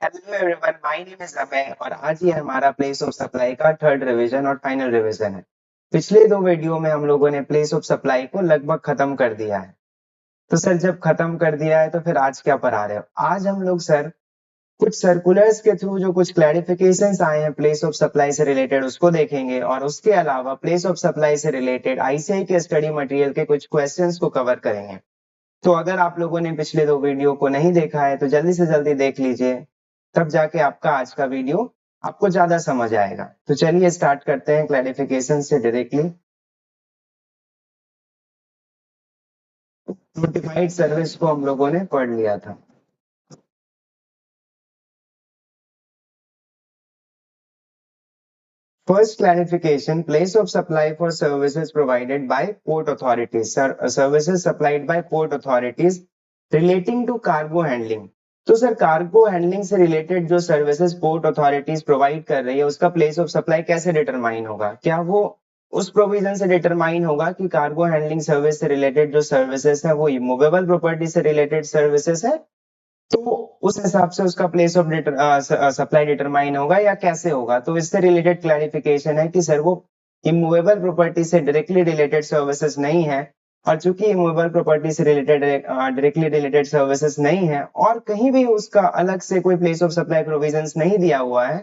Hello everyone, my name is Abhay और आज ये हमारा प्लेस ऑफ सप्लाई का थर्ड रिवीजन और फाइनल रिवीजन है। पिछले दो वीडियो में हम लोगों ने प्लेस ऑफ सप्लाई को लगभग खत्म कर दिया है। तो सर, जब खत्म कर दिया है तो फिर आज क्या पढ़ा रहे हो? आज हम लोग सर कुछ सर्कुलर्स के थ्रू जो कुछ क्लैरिफिकेशंस आए हैं प्लेस ऑफ सप्लाई से रिलेटेड उसको देखेंगे, और उसके अलावा प्लेस ऑफ सप्लाई से रिलेटेड आईसीआई के स्टडी मटेरियल के कुछ क्वेश्चंस को कवर करेंगे। तो अगर आप लोगों ने पिछले दो वीडियो को नहीं देखा है तो जल्दी से जल्दी देख लीजिए, तब जाके आपका आज का वीडियो आपको ज्यादा समझ आएगा। तो चलिए स्टार्ट करते हैं क्लैरिफिकेशन से डायरेक्टली। नोटिफाइड सर्विस को हम लोगों ने पढ़ लिया था। First clarification, place of supply for services provided by port authorities. Services supplied by port authorities relating to cargo handling. तो सर, कार्गो हैंडलिंग से रिलेटेड जो सर्विसेज पोर्ट अथॉरिटीज प्रोवाइड कर रही है उसका प्लेस ऑफ सप्लाई कैसे determine होगा? क्या वो उस प्रोविजन से डिटरमाइन होगा कि कार्गो हैंडलिंग सर्विस से रिलेटेड जो सर्विसेज है वो मूवेबल प्रॉपर्टी से रिलेटेड सर्विसेज है, तो उस हिसाब से उसका प्लेस ऑफ सप्लाई डिटरमाइन होगा, या कैसे होगा? तो इससे रिलेटेड क्लैरिफिकेशन है कि सर वो इमूवेबल प्रॉपर्टी से डायरेक्टली रिलेटेड सर्विसेज नहीं है, और चूंकि इमूवेबल प्रॉपर्टी से रिलेटेड डायरेक्टली रिलेटेड सर्विसेज नहीं है और कहीं भी उसका अलग से कोई प्लेस ऑफ सप्लाई प्रोविजंस नहीं दिया हुआ है,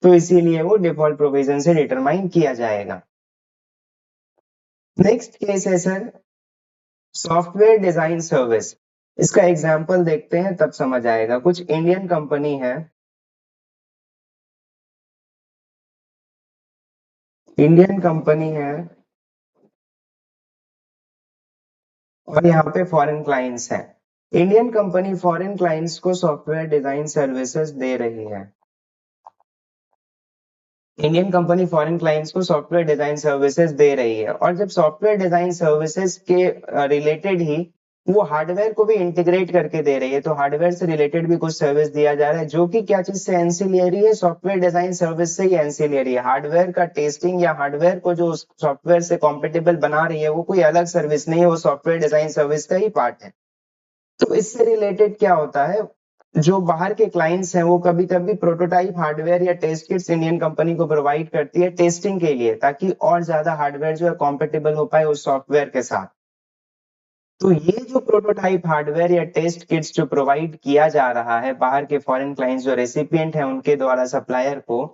तो इसीलिए वो डिफॉल्ट प्रोविजन से डिटरमाइन किया जाएगा। नेक्स्ट केस है सर सॉफ्टवेयर डिजाइन सर्विस। इसका एग्जाम्पल देखते हैं तब समझ आएगा। कुछ इंडियन कंपनी है, इंडियन कंपनी है और यहाँ पे फॉरेन क्लाइंट्स हैं। इंडियन कंपनी फॉरेन क्लाइंट्स को सॉफ्टवेयर डिजाइन सर्विसेज दे रही है। इंडियन कंपनी फॉरेन क्लाइंट्स को सॉफ्टवेयर डिजाइन सर्विसेज दे रही है, और जब सॉफ्टवेयर डिजाइन सर्विसेज के रिलेटेड ही वो हार्डवेयर को भी इंटीग्रेट करके दे रही है, तो हार्डवेयर से रिलेटेड भी कुछ सर्विस दिया जा रहा है जो कि क्या चीज से एंसिलियरी है? सॉफ्टवेयर डिजाइन सर्विस से ही एंसिलियरी है। हार्डवेयर का टेस्टिंग या हार्डवेयर को जो सॉफ्टवेयर से कॉम्पेटेबल बना रही है वो कोई अलग सर्विस नहीं है, वो सॉफ्टवेयर डिजाइन सर्विस का ही पार्ट है। तो इससे रिलेटेड क्या होता है, जो बाहर के क्लाइंट्स हैं वो कभी कभी प्रोटोटाइप हार्डवेयर या टेस्ट किट्स इंडियन कंपनी को प्रोवाइड करती है टेस्टिंग के लिए, ताकि और ज्यादा हार्डवेयर जो है कॉम्पेटेबल हो पाए उस सॉफ्टवेयर के साथ। तो ये जो प्रोटोटाइप हार्डवेयर या टेस्ट किट्स जो प्रोवाइड किया जा रहा है बाहर के फॉरेन क्लाइंट्स जो रेसिपिएंट है उनके द्वारा सप्लायर को,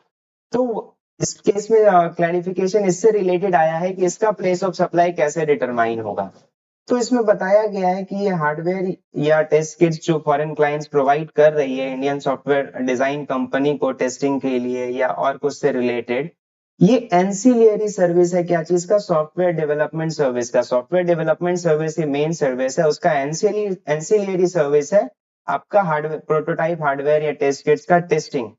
तो इस केस में क्लैरिफिकेशन इससे रिलेटेड आया है कि इसका प्लेस ऑफ सप्लाई कैसे डिटरमाइन होगा। तो इसमें बताया गया है कि ये हार्डवेयर या टेस्ट किट्स जो फॉरेन क्लाइंट्स प्रोवाइड कर रही है इंडियन सॉफ्टवेयर डिजाइन कंपनी को टेस्टिंग के लिए या और कुछ से रिलेटेड, ये एंसिलियरी सर्विस है। क्या चीज का? सॉफ्टवेयर डेवलपमेंट सर्विस का। सॉफ्टवेयर डेवलपमेंट सर्विस ही मेन सर्विस है, उसका एंसिलियरी सर्विस है आपका हार्डवेयर प्रोटोटाइप हार्डवेयर या टेस्ट किट्स का टेस्टिंग।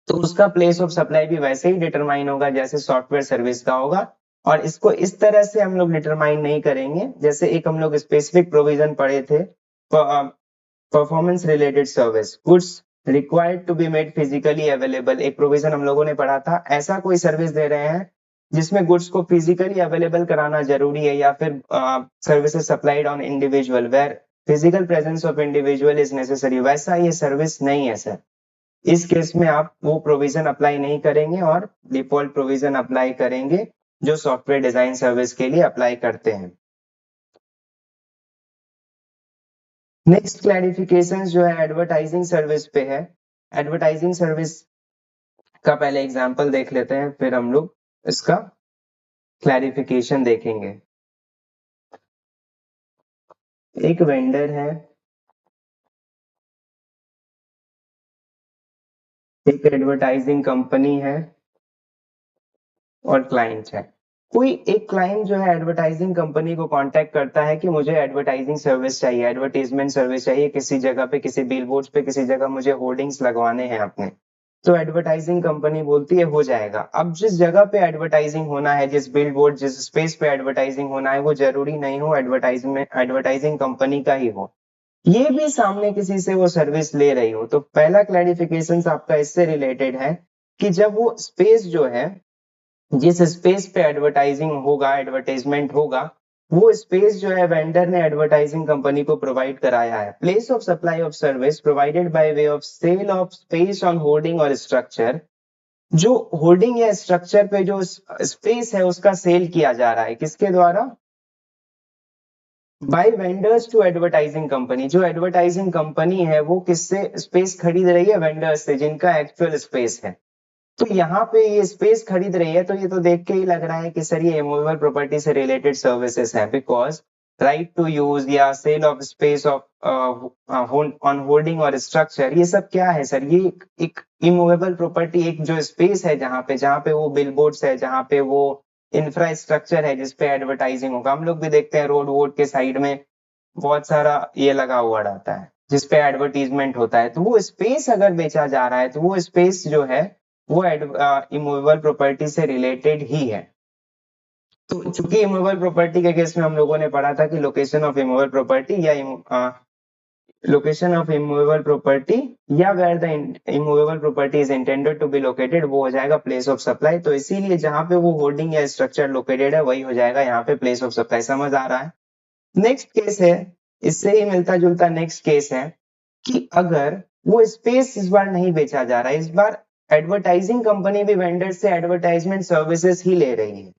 तो उसका प्लेस ऑफ सप्लाई भी वैसे ही डिटरमाइन होगा जैसे सॉफ्टवेयर सर्विस का होगा, और इसको इस तरह से हम लोग डिटरमाइन नहीं करेंगे। जैसे एक हम लोग स्पेसिफिक प्रोविजन पढ़े थे, performance related service, goods required to be made physically available, एक प्रोविजन हम लोगों ने पढ़ा था। ऐसा कोई सर्विस दे रहे हैं जिसमें गुड्स को फिजिकली अवेलेबल कराना जरूरी है, या फिर services supplied on individual where physical presence of individual is necessary, वैसा ये सर्विस नहीं है सर। इस केस में आप वो प्रोविजन अप्लाई नहीं करेंगे और डिफॉल्ट प्रोविजन अप्लाई करेंगे जो सॉफ्टवेयर डिजाइन सर्विस के लिए अप्लाई करते हैं। नेक्स्ट क्लैरिफिकेशन जो है एडवर्टाइजिंग सर्विस पे है। एडवर्टाइजिंग सर्विस का पहले एग्जांपल देख लेते हैं, फिर हम लोग इसका क्लैरिफिकेशन देखेंगे। एक वेंडर है, एक एडवर्टाइजिंग कंपनी है और क्लाइंट है। कोई एक क्लाइंट जो है एडवर्टाइजिंग कंपनी को कांटेक्ट करता है कि मुझे एडवर्टाइजिंग सर्विस चाहिए, एडवर्टाइजमेंट सर्विस चाहिए, किसी जगह पे, किसी बिलबोर्ड्स पे, किसी जगह मुझे होर्डिंग्स लगवाने हैं अपने। तो एडवर्टाइजिंग कंपनी बोलती है हो जाएगा। अब जिस जगह पे एडवर्टाइजिंग होना है, जिस बिलबोर्ड जिस स्पेस पे एडवर्टाइजिंग होना है, वो जरूरी नहीं हो एडवर्टाइजिंग कंपनी का ही हो, ये भी सामने किसी से वो सर्विस ले रही हो। तो पहला क्लैरिफिकेशन आपका इससे रिलेटेड है कि जब वो स्पेस जो है, जिस स्पेस पे एडवर्टाइजिंग होगा, एडवर्टाइजमेंट होगा, वो स्पेस जो है वेंडर ने एडवर्टाइजिंग कंपनी को प्रोवाइड कराया है। Place of supply of service provided by way of sale of space on hoarding और स्ट्रक्चर। जो होर्डिंग या स्ट्रक्चर पे जो स्पेस है उसका सेल किया जा रहा है, किसके द्वारा? By vendors to advertising company. जो एडवर्टाइजिंग कंपनी है वो किससे स्पेस खरीद रही है? वेंडर्स से, जिनका एक्चुअल स्पेस है। तो यहाँ पे ये स्पेस खरीद रही है, तो ये तो देख के ही लग रहा है कि सर ये इमूवेबल प्रॉपर्टी से रिलेटेड सर्विसेज है, बिकॉज राइट टू यूज या sale of space of on holding और स्ट्रक्चर, ये सब क्या है सर? ये एक इमूवेबल प्रॉपर्टी, एक जो स्पेस है जहाँ पे वो बिलबोर्ड्स है, जहाँ पे वो इंफ्रास्ट्रक्चर है जिसपे एडवर्टाइजिंग होगा। हम लोग भी देखते हैं रोड वोड के साइड में बहुत सारा ये लगा हुआ रहता है जिसपे एडवर्टीजमेंट होता है। तो वो स्पेस अगर बेचा जा रहा है तो वो स्पेस जो है वो इमूवेबल प्रॉपर्टी से रिलेटेड ही है। तो चूंकि इमूवेबल प्रॉपर्टी के केस में हम लोगों ने पढ़ा था कि लोकेशन ऑफ इमूवेबल प्रॉपर्टी या लोकेशन ऑफ इमूवेबल प्रॉपर्टी या where the immovable property is intended to be located, वो हो जाएगा प्लेस ऑफ सप्लाई। तो इसीलिए जहां पे वो होल्डिंग या स्ट्रक्चर लोकेटेड है वही हो जाएगा यहाँ पे प्लेस ऑफ सप्लाई। समझ आ रहा है? नेक्स्ट केस है, इससे ही मिलता जुलता नेक्स्ट केस है कि अगर वो स्पेस इस बार नहीं बेचा जा रहा है, इस बार एडवर्टाइजिंग कंपनी भी वेंडर से एडवर्टाइजमेंट सर्विसेज ही ले रही है।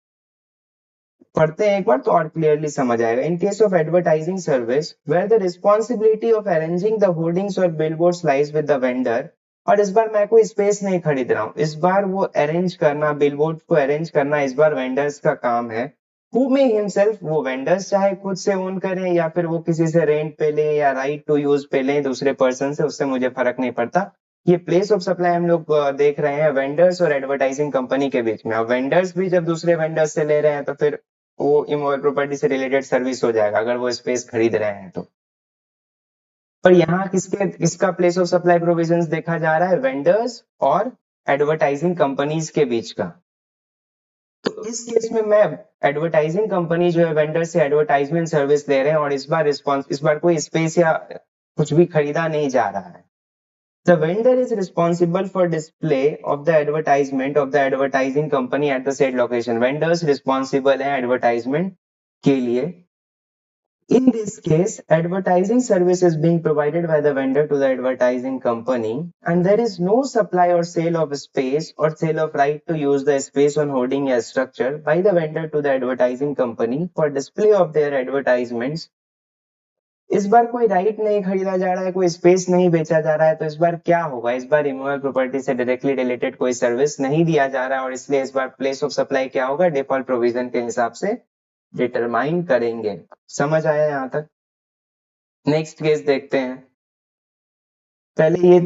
पढ़ते हैं एक बार तो और क्लियरली समझ आएगा। In case of advertising service where the responsibility of arranging the hoardings और billboards lies with the vendor. और इस बार मैं कोई स्पेस नहीं खरीद रहा हूँ, इस बार वो अरेंज करना, बिलबोर्ड को अरेंज करना इस बार वेंडर्स का काम है। हु मे हिमसेल्फ, वो वेंडर्स चाहे खुद से ओन करें या फिर वो किसी से रेंट पे ले या राइट टू यूज पे ले दूसरे पर्सन से, उससे मुझे फर्क नहीं पड़ता। ये प्लेस ऑफ सप्लाई हम लोग देख रहे हैं वेंडर्स और एडवर्टाइजिंग कंपनी के बीच में। अब वेंडर्स भी जब दूसरे वेंडर्स से ले रहे हैं तो फिर वो इमोबल प्रॉपर्टी से रिलेटेड सर्विस हो जाएगा अगर वो स्पेस खरीद रहे हैं तो। पर यहाँ किसका प्लेस ऑफ सप्लाई प्रोविजंस देखा जा रहा है? वेंडर्स और एडवर्टाइजिंग कंपनीज के बीच का। तो इस केस में मैं एडवर्टाइजिंग कंपनी जो है वेंडर से एडवर्टाइजमेंट सर्विस ले रहे हैं और इस बार कोई स्पेस या कुछ भी खरीदा नहीं जा रहा है। The vendor is responsible for display of the advertisement of the advertising company at the said location. Vendors responsible है advertisement के लिए। In this case, advertising service is being provided by the vendor to the advertising company, and there is no supply or sale of space or sale of right to use the space on hoarding a structure by the vendor to the advertising company for display of their advertisements. इस बार कोई right नहीं खरीदा जा रहा है, कोई space नहीं बेचा जा रहा है, तो इस बार क्या होगा? इस बार इमूवेबल प्रॉपर्टी से डायरेक्टली रिलेटेड कोई सर्विस नहीं दिया जा रहा है और इसलिए इस बार प्लेस ऑफ सप्लाई क्या होगा? डिफॉल्ट प्रोविजन के हिसाब से डिटरमाइन करेंगे। समझ आया यहाँ तक? नेक्स्ट केस देखते हैं। पहले ये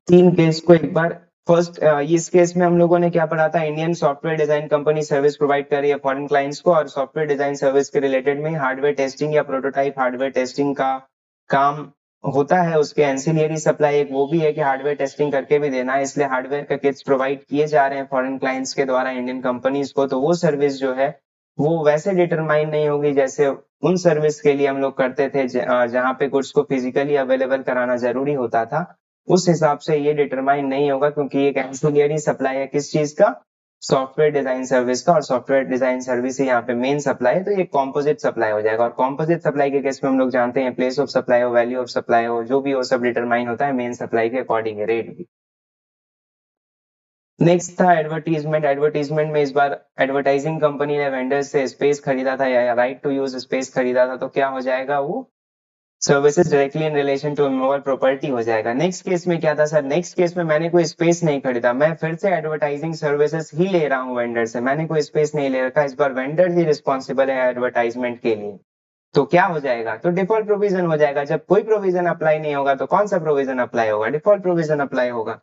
3 केस को एक बार फर्स्ट, इस केस में हम लोगों ने क्या पढ़ा था? Indian software design company service provide कर रही है फॉरेन क्लाइंट्स को, और सॉफ्टवेयर डिजाइन सर्विस के रिलेटेड में हार्डवेयर टेस्टिंग या प्रोटोटाइप हार्डवेयर टेस्टिंग का काम होता है। उसके एंसिलियरी सप्लाई एक वो भी है कि हार्डवेयर टेस्टिंग करके भी देना है, इसलिए हार्डवेयर का किट्स प्रोवाइड किए जा रहे हैं फॉरेन क्लाइंट्स के द्वारा इंडियन कंपनीज को। तो वो सर्विस जो है वो वैसे डिटरमाइन नहीं होगी जैसे उन सर्विस के लिए हम लोग करते थे जहाँ पे गुड्स को फिजिकली अवेलेबल कराना जरूरी होता था। उस हिसाब से ये डिटरमाइन नहीं होगा क्योंकि एक एंसिलियरी सप्लाई है किस चीज का? सॉफ्टवेयर डिजाइन सर्विस का, और सॉफ्टवेयर डिजाइन सर्विस ही यहाँ पे मेन सप्लाई है, तो ये कॉम्पोजिट सप्लाई हो जाएगा। और कॉम्पोजिट सप्लाई के केस में हम लोग जानते हैं प्लेस ऑफ सप्लाई हो, वैल्यू ऑफ सप्लाई हो, जो भी हो सब डिटरमाइन होता है मेन सप्लाई के अकॉर्डिंग, रेट भी। नेक्स्ट था एडवर्टीजमेंट। एडवर्टीजमेंट में इस बार एडवर्टाइजिंग कंपनी ने वेंडर से स्पेस खरीदा था या राइट टू यूज स्पेस खरीदा था, तो क्या हो जाएगा? वो services directly in relation to immovable property हो जाएगा। नेक्स्ट केस में क्या था सर? नेक्स्ट केस में मैंने कोई स्पेस नहीं खरीदा, मैं फिर से एडवर्टाइजिंग सर्विसेज ही ले रहा हूँ वेंडर से, मैंने कोई स्पेस नहीं ले रखा। इस बार वेंडर ही रिस्पॉन्सिबल है एडवर्टाइजमेंट के लिए, तो क्या हो जाएगा? तो डिफॉल्ट प्रोविजन हो जाएगा। जब कोई प्रोविजन अप्लाई नहीं होगा तो कौन सा प्रोविजन अप्लाई होगा? डिफॉल्ट प्रोविजन अप्लाई होगा।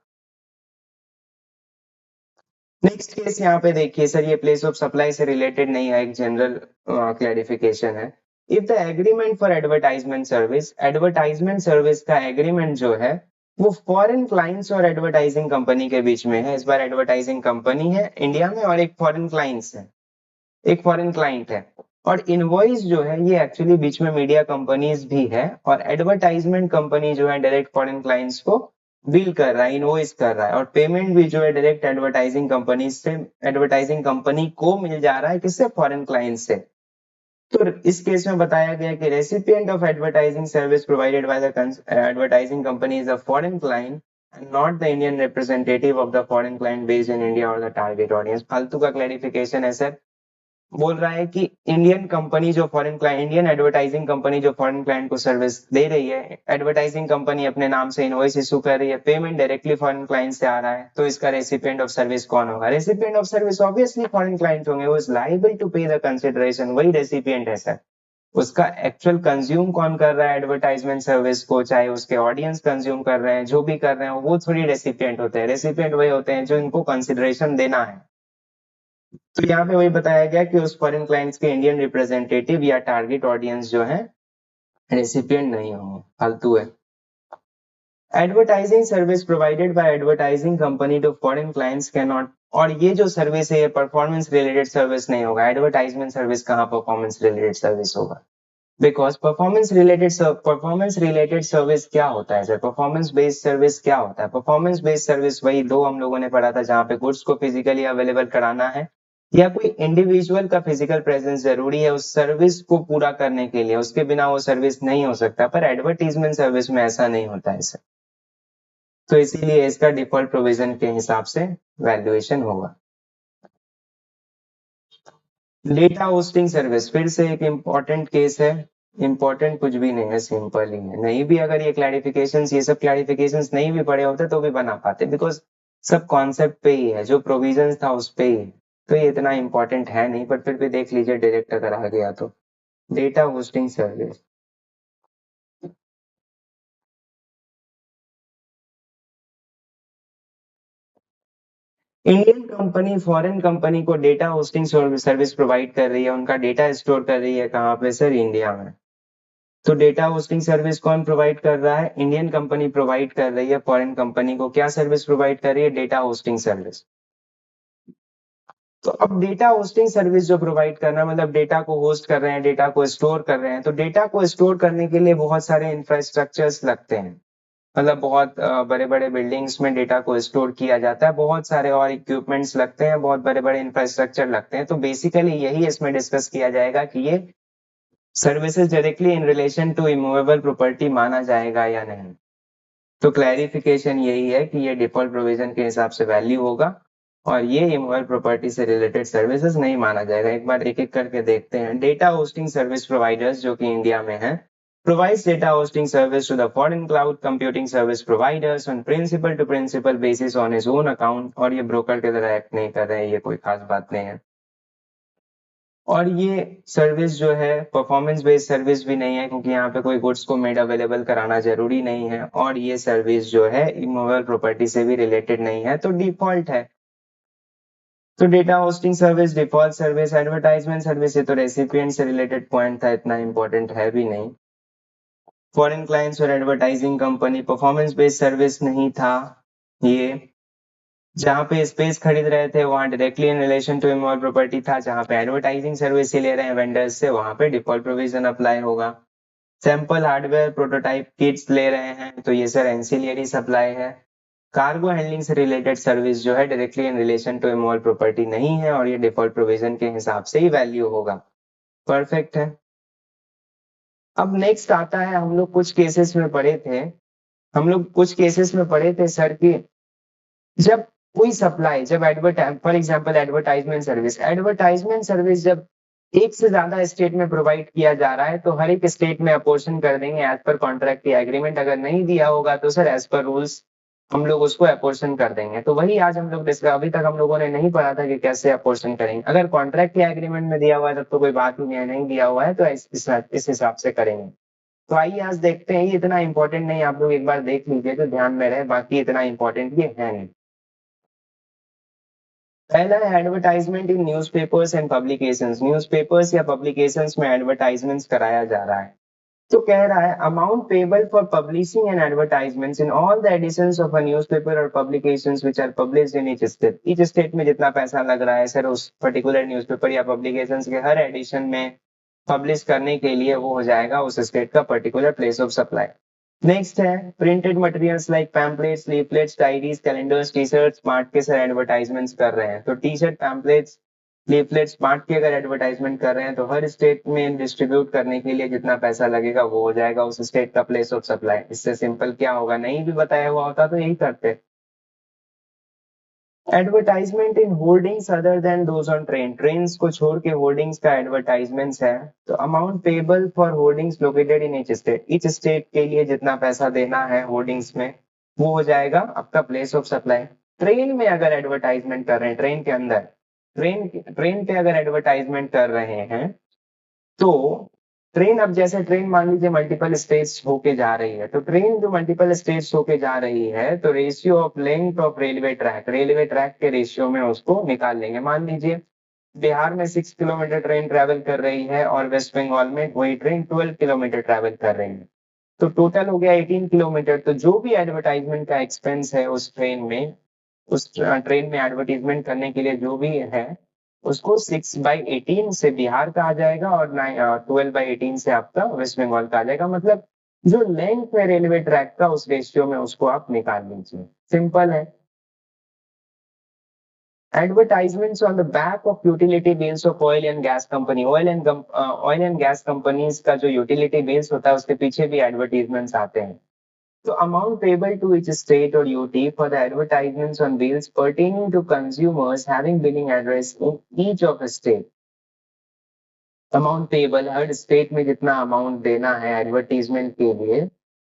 नेक्स्ट केस यहाँ पे देखिए सर, ये प्लेस ऑफ सप्लाई से रिलेटेड नहीं है, एक जनरल क्लैरिफिकेशन है। If the agreement for advertisement service, advertisement service का एग्रीमेंट जो है वो फॉरेन क्लाइंट्स और एडवर्टाइजिंग कंपनी के बीच में है। इस बार एडवर्टाइजिंग कंपनी है इंडिया में और एक फॉरेन क्लाइंट्स है, एक फॉरेन क्लाइंट है। और इनवॉइस जो है ये एक्चुअली बीच में मीडिया कंपनीज भी है, और एडवर्टाइजमेंट कंपनी जो है डायरेक्ट फॉरेन क्लाइंट्स को बिल कर रहा है, इनवॉइस कर रहा है, और पेमेंट भी जो है डायरेक्ट एडवर्टाइजिंग कंपनी से, एडवर्टाइजिंग कंपनी को मिल जा रहा है, किससे? फॉरेन क्लाइंट से। तो इस केस में बताया गया कि recipient of advertising service provided by the advertising company is a foreign client and not the Indian representative of the foreign client based in India और द टारगेट ऑडियंस। फालतू का क्लैरिफिकेशन है सर। बोल रहा है कि इंडियन कंपनी जो foreign client, Indian advertising company जो फॉरेन क्लाइंट को सर्विस दे रही है, एडवर्टाइजिंग कंपनी अपने नाम से इनवॉइस इशू कर रही है, पेमेंट डायरेक्टली फॉरेन क्लाइंट से आ रहा है, तो इसका रेसिपिएंट ऑफ सर्विस कौन होगा? Recipient of service obviously foreign client होंगे, वो इज लायबल टू पे द कंसिडरेशन, वही रेसिपिएंट है सर। उसका एक्चुअल कंज्यूम कौन कर रहा है एडवर्टाइजमेंट सर्विस को, चाहे उसके ऑडियंस कंज्यूम कर रहे हैं, जो भी कर रहे हैं, वो थोड़ी रेसिपिएंट होते हैं। रेसिपिएंट वही होते हैं जो इनको कंसिडरेशन देना है। तो यहाँ पे वही बताया गया कि उस फॉरेन क्लाइंट्स के इंडियन रिप्रेजेंटेटिव या टारगेट ऑडियंस जो है रेसिपिएंट नहीं होंगे, फालतू है। Advertising service provided by advertising company to foreign clients can not, और ये जो सर्विस है ये परफॉर्मेंस रिलेटेड सर्विस नहीं होगा। एडवर्टाइजमेंट सर्विस कहाँ परफॉर्मेंस रिलेटेड सर्विस होगा? बिकॉज परफॉर्मेंस रिलेटेड सर्विस क्या होता है सर? परफॉर्मेंस बेस्ड सर्विस क्या होता है? परफॉर्मेंस बेस्ड सर्विस वही दो हम लोगों ने पढ़ा था, जहाँ पे गुड्स को फिजिकली अवेलेबल कराना है या कोई इंडिविजुअल का फिजिकल प्रेजेंस जरूरी है उस सर्विस को पूरा करने के लिए, उसके बिना वो सर्विस नहीं हो सकता। पर एडवर्टीजमेंट सर्विस में ऐसा नहीं होता है सर, तो इसीलिए इसका डिफॉल्ट प्रोविजन के हिसाब से वैल्यूएशन होगा। डेटा होस्टिंग सर्विस फिर से एक इंपॉर्टेंट केस है। इंपॉर्टेंट कुछ भी नहीं है, सिंपल ही है। नहीं भी अगर ये क्लैरिफिकेशंस, ये सब क्लैरिफिकेशंस नहीं भी पड़े होते तो भी बना पाते, बिकॉज सब कॉन्सेप्ट पे ही है, जो प्रोविजन था उस पे ही। तो ये इतना इंपॉर्टेंट है नहीं, पर फिर भी देख लीजिए डायरेक्ट अगर आ गया तो। Data hosting service, Indian company foreign company को डेटा होस्टिंग सर्विस प्रोवाइड कर रही है, उनका डेटा स्टोर कर रही है कहाँ पे सर? इंडिया में। तो डेटा होस्टिंग सर्विस कौन प्रोवाइड कर रहा है? इंडियन कंपनी प्रोवाइड कर रही है फॉरेन कंपनी को। क्या सर्विस प्रोवाइड कर रही है? Data hosting service. तो अब डेटा होस्टिंग सर्विस जो प्रोवाइड करना, मतलब डेटा को होस्ट कर रहे हैं, डेटा को स्टोर कर रहे हैं, तो डेटा को स्टोर करने के लिए बहुत सारे इंफ्रास्ट्रक्चर्स लगते हैं। मतलब बहुत बड़े बड़े बिल्डिंग्स में डेटा को स्टोर किया जाता है, बहुत सारे और इक्विपमेंट्स लगते हैं, बहुत बड़े बड़े इंफ्रास्ट्रक्चर लगते हैं। तो बेसिकली यही इसमें डिस्कस किया जाएगा कि ये services directly in relation to immovable property माना जाएगा या नहीं। तो क्लैरिफिकेशन यही है कि ये डिफॉल्ट प्रोविजन के हिसाब से वैल्यू होगा और ये इमूवेबल प्रॉपर्टी से रिलेटेड सर्विसेज नहीं माना जाएगा। एक बार एक एक करके देखते हैं। डेटा होस्टिंग सर्विस प्रोवाइडर्स जो कि इंडिया में है, provides data hosting service to the foreign cloud computing service providers on principal to principal basis on his own account। और ये ब्रोकर के तरह एक्ट नहीं कर रहे हैं, ये कोई खास बात नहीं है। और ये सर्विस जो है परफॉर्मेंस बेस्ड सर्विस भी नहीं है, क्योंकि यहाँ पे कोई गुड्स को मेड अवेलेबल कराना जरूरी नहीं है। और ये सर्विस जो है इमूवेबल प्रॉपर्टी से भी रिलेटेड नहीं है, तो डिफॉल्ट है। तो data hosting service default service. Advertisement service, ये तो रेसिपिएंट से रिलेटेड पॉइंट था, इतना इंपॉर्टेंट है भी नहीं। फॉरेन क्लाइंट्स और advertising company, performance based service नहीं था ये। जहाँ पे स्पेस खरीद रहे थे वहां directly in relation to immovable property था। जहाँ पे एडवर्टाइजिंग सर्विस ही ले रहे हैं वेंडर्स से, वहां पे डिफॉल्ट प्रोविजन अप्लाई होगा। सैंपल हार्डवेयर प्रोटोटाइप किट्स ले रहे हैं तो ये सर एंसिलियरी सप्लाई है। कार्गो हैंडलिंग से रिलेटेड सर्विस जो है directly in relation to immovable property नहीं है और ये डिफॉल्ट प्रोविजन के हिसाब से ही वैल्यू होगा। परफेक्ट है। अब नेक्स्ट आता है, हम लोग कुछ केसेस में पढ़े थे, सर कि जब कोई सप्लाई, जब advertise, for example advertisement service जब एक से ज्यादा स्टेट में प्रोवाइड किया जा रहा है तो हर एक स्टेट में अपोर्शन कर देंगे एज पर कॉन्ट्रैक्ट या एग्रीमेंट। अगर नहीं दिया होगा तो सर एज पर रूल्स हम लोग उसको अपोर्शन कर देंगे। तो वही आज हम लोग डिस्कस, अभी तक हम लोगों ने नहीं पढ़ा था कि कैसे अपोर्शन करेंगे। अगर कॉन्ट्रैक्ट या एग्रीमेंट में दिया हुआ है तब तो कोई बात ही नहीं है, नहीं दिया हुआ है तो इस हिसाब से करेंगे। तो आइए आज देखते हैं। ये इतना इंपॉर्टेंट नहीं, आप लोग एक बार देख लीजिए तो ध्यान में रहे, बाकी इतना इंपॉर्टेंट ये है नहीं। पहला है advertisement in newspapers and publications. Newspapers या पब्लिकेशंस में एडवर्टाइजमेंट्स कराया जा रहा है। तो कह रहा है amount payable for publishing and advertisements in all the editions of a newspaper और publications which are published in each state में जितना पैसा लग रहा है सर उस पर्टिकुलर न्यूज़पेपर या पब्लिकेशंस के हर एडिशन में पब्लिश करने के लिए, वो हो जाएगा उस स्टेट का particular place of supply. Next है printed materials like pamphlets, leaflets, diaries, calendars, T shirt, smart के सर एडवर्टाइजमेंट्स कर रहे हैं। तो टी शर्ट, पैम्पलेट्स लीफलेट्स बांट के अगर एडवर्टाइजमेंट कर रहे हैं तो हर स्टेट में डिस्ट्रीब्यूट करने के लिए जितना पैसा लगेगा वो हो जाएगा उस स्टेट का प्लेस ऑफ सप्लाई। इससे सिंपल क्या होगा, नहीं भी बताया हुआ होता तो यही करते। Advertisement in hoardings other than those on train, trains को छोड़ के होर्डिंग्स का एडवर्टाइजमेंट्स है। तो amount payable for hoardings located in each state के लिए जितना पैसा देना है होर्डिंग्स में वो हो जाएगा आपका प्लेस ऑफ सप्लाई। ट्रेन में अगर एडवर्टाइजमेंट कर रहे हैं, ट्रेन के अंदर, ट्रेन ट्रेन पे अगर एडवर्टाइजमेंट कर रहे हैं तो ट्रेन, अब जैसे ट्रेन मान लीजिए मल्टीपल स्टेज होके जा रही है, तो ट्रेन जो मल्टीपल स्टेज होके जा रही है तो ratio of length of railway track के रेशियो में उसको निकाल लेंगे। मान लीजिए बिहार में 6 किलोमीटर ट्रेन ट्रेवल कर रही है और वेस्ट बंगाल में वही ट्रेन 12 किलोमीटर ट्रेवल कर रही है, तो टोटल हो गया 18 किलोमीटर। तो जो भी एडवर्टाइजमेंट का एक्सपेंस है उस ट्रेन में, उस ट्रेन में एडवर्टीजमेंट करने के लिए जो भी है उसको 6/18 से बिहार का आ जाएगा और 12/18 से आपका वेस्ट बंगाल का आ जाएगा। मतलब जो लेंथ है रेलवे ट्रैक का उस रेशियो में उसको आप निकाल लीजिए, सिंपल है। Advertisements on the back of utility bills of oil and gas company, oil and gas companies का जो utility bills होता है उसके पीछे भी advertisements आते हैं। तो amount payable to each state or UT for the advertisements on bills pertaining to consumers having billing address in each of the state। Amount payable हर स्टेट में जितना अमाउंट देना है एडवर्टीजमेंट के लिए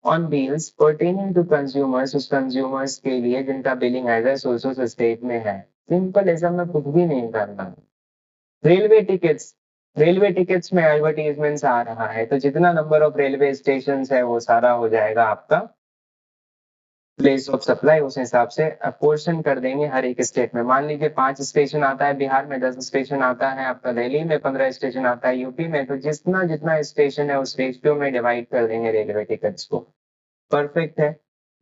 on bills pertaining to consumers, उस consumers के लिए जिनका बिलिंग एड्रेस उस स्टेट में है। सिंपल, ऐसा में कुछ भी नहीं करना। रेलवे टिकट्स, रेलवे टिकट्स में एडवर्टीजमेंट्स आ रहा है तो जितना नंबर ऑफ रेलवे स्टेशन है वो सारा हो जाएगा आपका प्लेस ऑफ सप्लाई। उस हिसाब से पोर्शन कर देंगे हर एक स्टेट में। मान लीजिए 5 स्टेशन आता है बिहार में, 10 स्टेशन आता है आपका दिल्ली में, 15 स्टेशन आता है यूपी में, तो जितना जितना स्टेशन है उस रेशियो में डिवाइड कर देंगे रेलवे टिकट्स को। परफेक्ट है।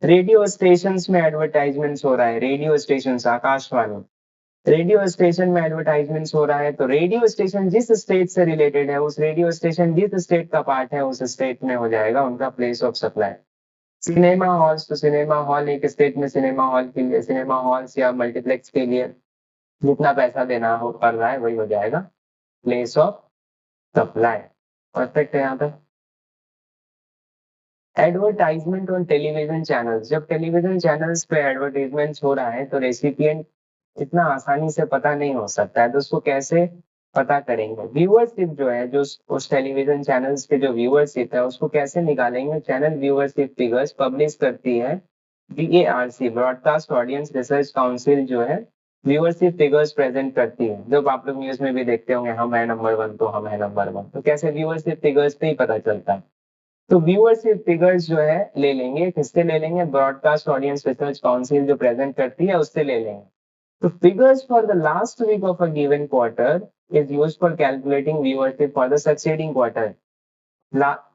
रेडियो स्टेशन में एडवर्टाइजमेंट्स हो रहा है, radio station Akashvani, radio station में एडवर्टाइजमेंट्स हो रहा है तो रेडियो स्टेशन जिस स्टेट से रिलेटेड है, उस रेडियो स्टेशन जिस स्टेट का पार्ट है उस स्टेट में हो जाएगा उनका place of supply. Cinema halls, तो सिनेमा हॉल एक स्टेट में सिनेमा हॉल के लिए, सिनेमा हॉल्स या मल्टीप्लेक्स के लिए जितना पैसा देना हो पड़ रहा है वही हो जाएगा प्लेस ऑफ सप्लाई। परफेक्ट है यहाँ तक। एडवर्टाइजमेंट ऑन टेलीविजन चैनल्स, जब टेलीविजन चैनल्स पे एडवर्टाइजमेंट हो रहा है तो रेसिपिएंट इतना आसानी से पता नहीं हो सकता है, तो उसको कैसे पता करेंगे। व्यूअरशिप जो है, जो उस टेलीविजन चैनल्स के जो व्यूअरशिप है उसको कैसे निकालेंगे। चैनल व्यूअरशिप फिगर्स पब्लिश करती है BARC, broadcast audience research council जो है व्यूअरशिप फिगर्स प्रेजेंट करती है। जब आप लोग न्यूज में भी देखते होंगे हम है नंबर वन तो हम है नंबर वन, तो कैसे व्यूअरशिप फिगर्स पे ही पता चलता है। तो व्यूअरशिप फिगर्स जो है ले लेंगे, किससे ले लेंगे, ब्रॉडकास्ट ऑडियंस रिसर्च काउंसिल जो प्रेजेंट करती है उससे ले लेंगे। तो figures for the last week of a given quarter is used for calculating viewership for the succeeding quarter।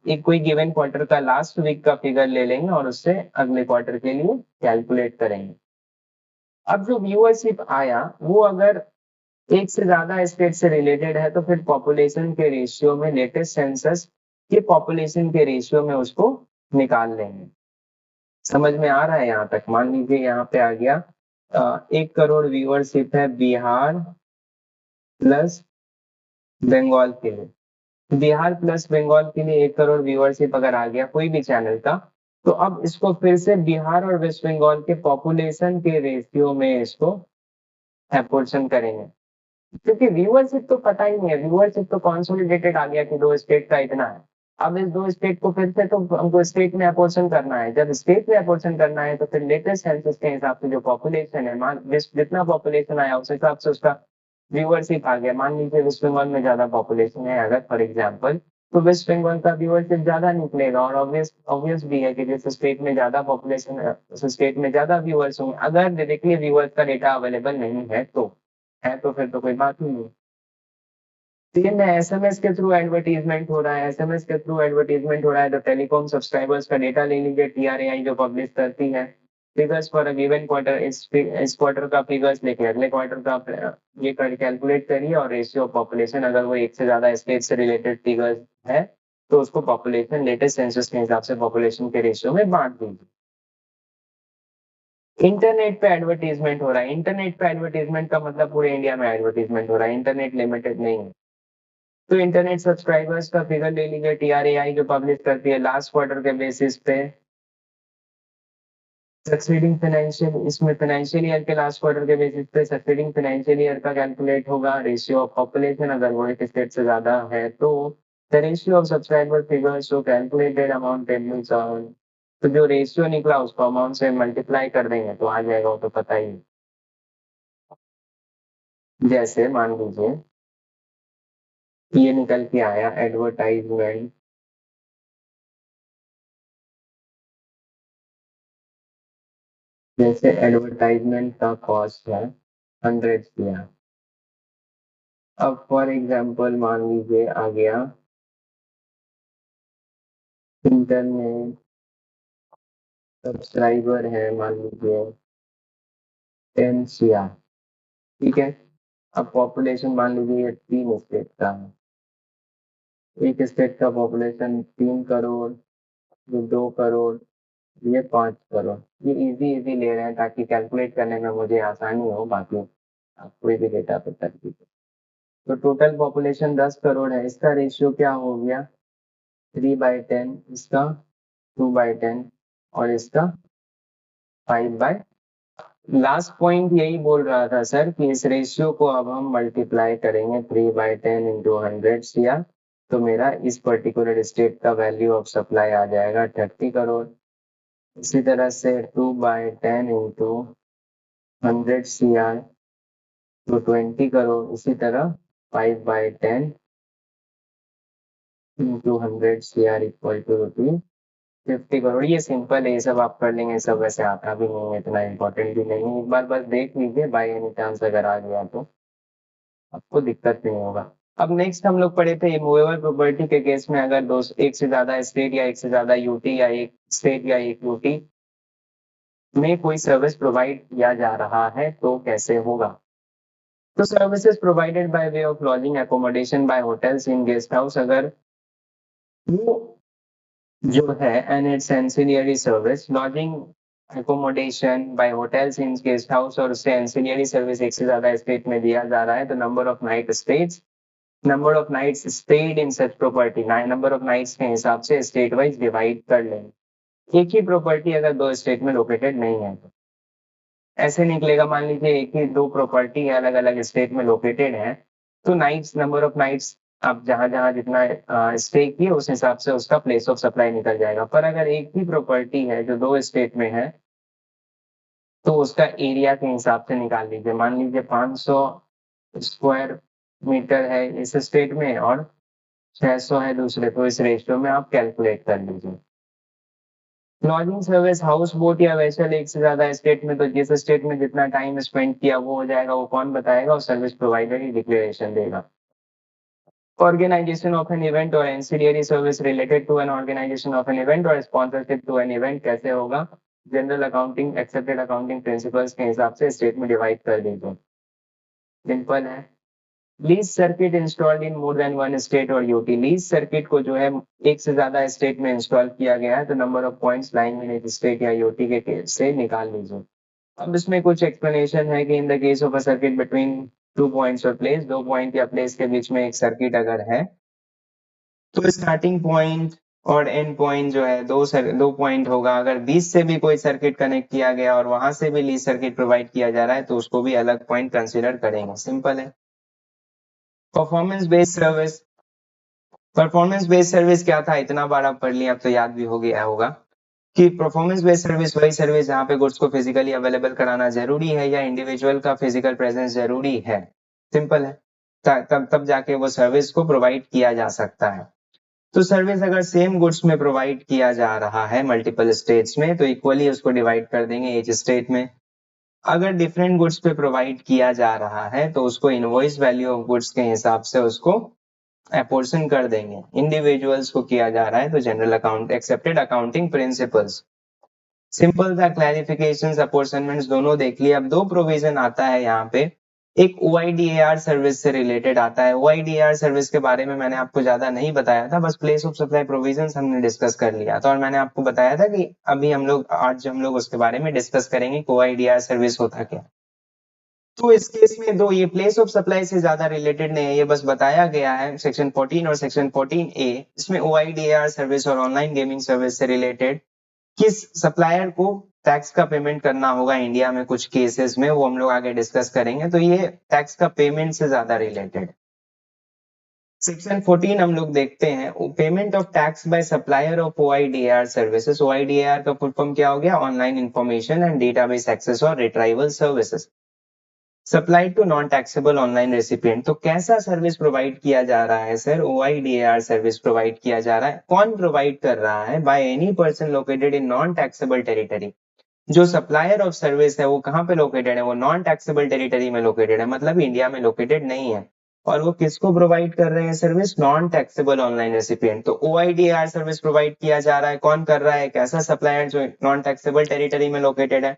एक कोई गिवन क्वार्टर का लास्ट वीक का फिगर ले लेंगे और उससे अगले क्वार्टर के लिए कैलकुलेट करेंगे। अब जो व्यूअरशिप आया वो अगर एक से ज्यादा स्टेट से रिलेटेड है तो फिर पॉपुलेशन के रेशियो में, लेटेस्ट सेंसस के पॉपुलेशन के रेशियो में उसको निकाल लेंगे। समझ में आ रहा है यहाँ तक। मान लीजिए यहाँ पे आ गया 1 करोड़ व्यूअरशिप है बिहार प्लस बंगाल के लिए। बिहार प्लस बंगाल के लिए 1 करोड़ व्यूअरशिप अगर आ गया कोई भी चैनल का, तो अब इसको फिर से बिहार और वेस्ट बंगाल के पॉपुलेशन के रेशियो में इसको एपोर्शन करेंगे, क्योंकि व्यूअरशिप तो पता ही नहीं है। व्यूअरशिप तो कॉन्सोलिडेटेड आ गया कि 2 स्टेट का इतना है। अब इस 2 स्टेट को फिर से तो हमको स्टेट में अपोर्शन करना है। जब स्टेट में अपोर्शन करना है तो फिर लेटेस्ट सेंसस के हिसाब से जो पॉपुलेशन है, मान जितना पॉपुलेशन आया उस हिसाब से उसका व्यूअरशिप आ गया। मान लीजिए वेस्ट बंगाल में ज्यादा पॉपुलेशन है अगर फॉर एग्जाम्पल, तो वेस्ट बंगाल का व्यूअरशिप ज्यादा निकलेगा। और ऑब्वियस ऑब्वियस भी है कि जिस स्टेट में ज्यादा पॉपुलेशन है उस स्टेट में ज्यादा व्यूअर्स होंगे। अगर डायरेक्टली व्यूअर्स का डेटा अवेलेबल नहीं है तो, है तो फिर तो कोई बात ही नहीं। सेम है, एसएमएस के थ्रू एडवर्टीजमेंट हो रहा है, एसएमएस के थ्रू एडवर्टीजमेंट हो रहा है तो टेलीकॉम सब्सक्राइबर्स का डेटा ले लीजिए, TRAI जो पब्लिश करती है figures for a given quarter. इस क्वार्टर का फिगर्स लेके अगले क्वार्टर का ये कर कैलकुलेट करिए और रेशियो ऑफ पॉपुलेशन, अगर वो एक से ज्यादा स्टेट से रिलेटेड फिगर्स है तो उसको पॉपुलेशन लेटेस्ट सेंसस के हिसाब से पॉपुलेशन के रेशियो में बांट दीजिए। इंटरनेट पे एडवर्टीजमेंट हो रहा है, इंटरनेट पे एडवर्टीजमेंट का मतलब पूरे इंडिया में एडवर्टीजमेंट हो रहा है, इंटरनेट लिमिटेड नहीं है। तो इंटरनेट सब्सक्राइबर्स का फिगर ले लीजिए, TRAI जो पब्लिश करती है लास्ट क्वार्टर के बेसिस पे, सक्सीडिंग फाइनेंशियल, इसमें फाइनेंशियल ईयर के लास्ट क्वार्टर के बेसिस पे सक्सीडिंग फाइनेंशियल ईयर का कैलकुलेट होगा, रेशियो ऑफ पॉपुलेशन अगर वो एक स्टेट से ज्यादा है तो the ratio of subscriber figures जो कैलकुलेटेड अमाउंट टेबल्स ऑन, तो जो रेशियो निकला उसको अमाउंट से मल्टीप्लाई कर देंगे तो आ जाएगा, वो तो पता ही है। जैसे मान लीजिए ये निकल के आया एडवर्टाइजमेंट, जैसे एडवर्टाइजमेंट का कॉस्ट है 100 दिया। अब फॉर एग्जांपल मान लीजिए आ गया इंटरनेट सब्सक्राइबर है मान लीजिए 10 CR, ठीक है। अब पॉपुलेशन मान लीजिए ये 3 स्टेट का है, एक स्टेट का पॉपुलेशन 3 करोड़, ये 2 करोड़, ये 5 करोड़। ये इजी इजी ले रहे हैं ताकि कैलकुलेट करने में मुझे आसानी हो, बाकी आप कोई भी डेटा पे कर दीजिए। तो टोटल पॉपुलेशन 10 करोड़ है, इसका रेशियो क्या हो गया 3/10, इसका 2/10 और इसका 5/, लास्ट पॉइंट यही बोल रहा था सर कि इस रेशियो को अब हम मल्टीप्लाई करेंगे 3/10 इंटू 100 CR, तो मेरा इस पर्टिकुलर स्टेट का वैल्यू ऑफ सप्लाई आ जाएगा 30 करोड़। इसी तरह से 2/10 इंटू 100 CR तो 20 करोड़, इसी तरह 5/10 into 100 CR equal to rupees 50 crore. ये सिंपल है, ये सब आप कर लेंगे, सब वैसे आता भी नहीं है, इतना इम्पोर्टेंट भी नहीं है, एक बार बस देख लीजिए, बाई एनी चांस अगर आ गया तो आपको दिक्कत नहीं होगा। अब नेक्स्ट हम लोग पढ़े थे इमूवेबल प्रॉपर्टी के केस में, अगर दो एक से ज्यादा स्टेट या एक से ज्यादा यूटी या एक स्टेट या एक यूटी में कोई सर्विस प्रोवाइड किया जा रहा है तो कैसे होगा। तो services provided by way of lodging accommodation by hotels in guest house, अगर वो जो है and its ancillary service lodging accommodation by hotels in guest house और उससे एंसिलियरी सर्विस एक से ज्यादा स्टेट में दिया जा रहा है, तो number of night stays, number of nights stayed in such property, number of nights के हिसाब से स्टेट वाइज डिवाइड कर लेंगे। एक ही प्रॉपर्टी अगर दो स्टेट में लोकेटेड नहीं है तो ऐसे निकलेगा, मान लीजिए एक ही दो प्रॉपर्टी है अलग अलग स्टेट में लोकेटेड है, तो नाइट्स, नंबर ऑफ नाइट्स आप जहां जहां जितना स्टे किए उस हिसाब से उसका प्लेस ऑफ सप्लाई निकल जाएगा। पर अगर एक ही प्रॉपर्टी है जो दो स्टेट में है तो उसका एरिया के हिसाब से निकाल लीजिए, मान लीजिए 500 स्क्वायर मीटर है इस स्टेट में और 600 है दूसरे, तो इस रेशियो में आप कैलकुलेट कर लीजिए। लॉजिंग सर्विस हाउस बोट या वेसल एक से ज्यादा स्टेट में, तो जिस स्टेट में जितना टाइम स्पेंड किया वो हो जाएगा, वो कौन बताएगा, और सर्विस प्रोवाइडर ही डिक्लेरेशन देगा। ऑर्गेनाइजेशन ऑफ एन इवेंट और ancillary service related to an organisation of an event और स्पॉन्सरशिप टू एन इवेंट कैसे होगा, general accounting accepted accounting principles के हिसाब से स्टेट में डिवाइड कर दीजिए, सिंपल है। Lease circuit installed in more than one state और यूटी, लीज सर्किट को जो है एक से ज्यादा स्टेट में इंस्टॉल किया गया है तो number of points line in एक स्टेट या यूटी के केस से निकाल लीजिए। अब इसमें कुछ एक्सप्लेनेशन है कि in the case of a circuit between 2 points और प्लेस, 2 पॉइंट या प्लेस के बीच में एक सर्किट अगर है तो स्टार्टिंग पॉइंट और एंड पॉइंट जो है दो पॉइंट होगा, अगर बीच से भी कोई सर्किट कनेक्ट किया गया और वहां से भी लीज सर्किट प्रोवाइड किया जा रहा है तो उसको भी अलग पॉइंट कंसिडर करेंगे, सिंपल है। Performance based service, performance based service क्या था, इतना बार आप पढ़ लिया अब तो याद भी हो गया होगा कि परफॉर्मेंस बेस्ड सर्विस वही सर्विस जहां पे गुड्स को फिजिकली अवेलेबल कराना जरूरी है या इंडिविजुअल का फिजिकल प्रेजेंस जरूरी है, सिंपल है। तब तब जाके वो सर्विस को प्रोवाइड किया जा सकता है। तो सर्विस अगर सेम गुड्स में प्रोवाइड किया जा रहा है मल्टीपल स्टेट्स में तो इक्वली उसको डिवाइड कर देंगे एच स्टेट में। अगर डिफरेंट गुड्स पे प्रोवाइड किया जा रहा है तो उसको इनवॉइस वैल्यू ऑफ गुड्स के हिसाब से उसको अपोर्शन कर देंगे, इंडिविजुअल्स को किया जा रहा है तो general account accepted accounting principles, simple था। क्लैरिफिकेशंस अपॉर्शनमेंट्स दोनों देख लिए। अब दो प्रोविजन आता है यहाँ पे एक OIDAR सर्विस से रिलेटेड आता है। OIDAR सर्विस के बारे में मैंने आपको ज्यादा नहीं बताया था, बस प्लेस ऑफ सप्लाई प्रोविजंस हमने डिस्कस कर लिया था और मैंने आपको बताया था कि अभी आज हम लोग उसके बारे में डिस्कस करेंगे कि OIDAR सर्विस होता क्या। तो इस केस में दो ये प्लेस ऑफ सप्लाई से ज्यादा रिलेटेड नहीं है, ये बस बताया गया है सेक्शन 14 और सेक्शन 14A। इसमें OIDAR सर्विस और ऑनलाइन गेमिंग सर्विस से रिलेटेड किस सप्लायर को टैक्स का पेमेंट करना होगा इंडिया में कुछ केसेस में, वो हम लोग आगे डिस्कस करेंगे। तो ये टैक्स का पेमेंट से ज्यादा रिलेटेड। सेक्शन 14 हम लोग देखते हैं, payment of tax by supplier of OIDAR services. OIDAR का फुल फॉर्म क्या हो गया? Online information and database access और retrieval services supplied to non taxable online recipient. तो कैसा सर्विस प्रोवाइड किया जा रहा है सर? OIDAR सर्विस प्रोवाइड किया जा रहा है। कौन प्रोवाइड कर रहा है? By any person located in non taxable territory. जो सप्लायर ऑफ सर्विस है वो कहाँ पे लोकेटेड है? वो नॉन टैक्सेबल टेरिटरी में लोकेटेड है, मतलब इंडिया में लोकेटेड नहीं है। और वो किसको प्रोवाइड कर रहे हैं service? Non taxable online recipient. तो OIDAR सर्विस प्रोवाइड किया जा रहा है। कौन कर रहा है? एक ऐसा सप्लायर जो नॉन टैक्सेबल टेरिटरी में लोकेटेड है।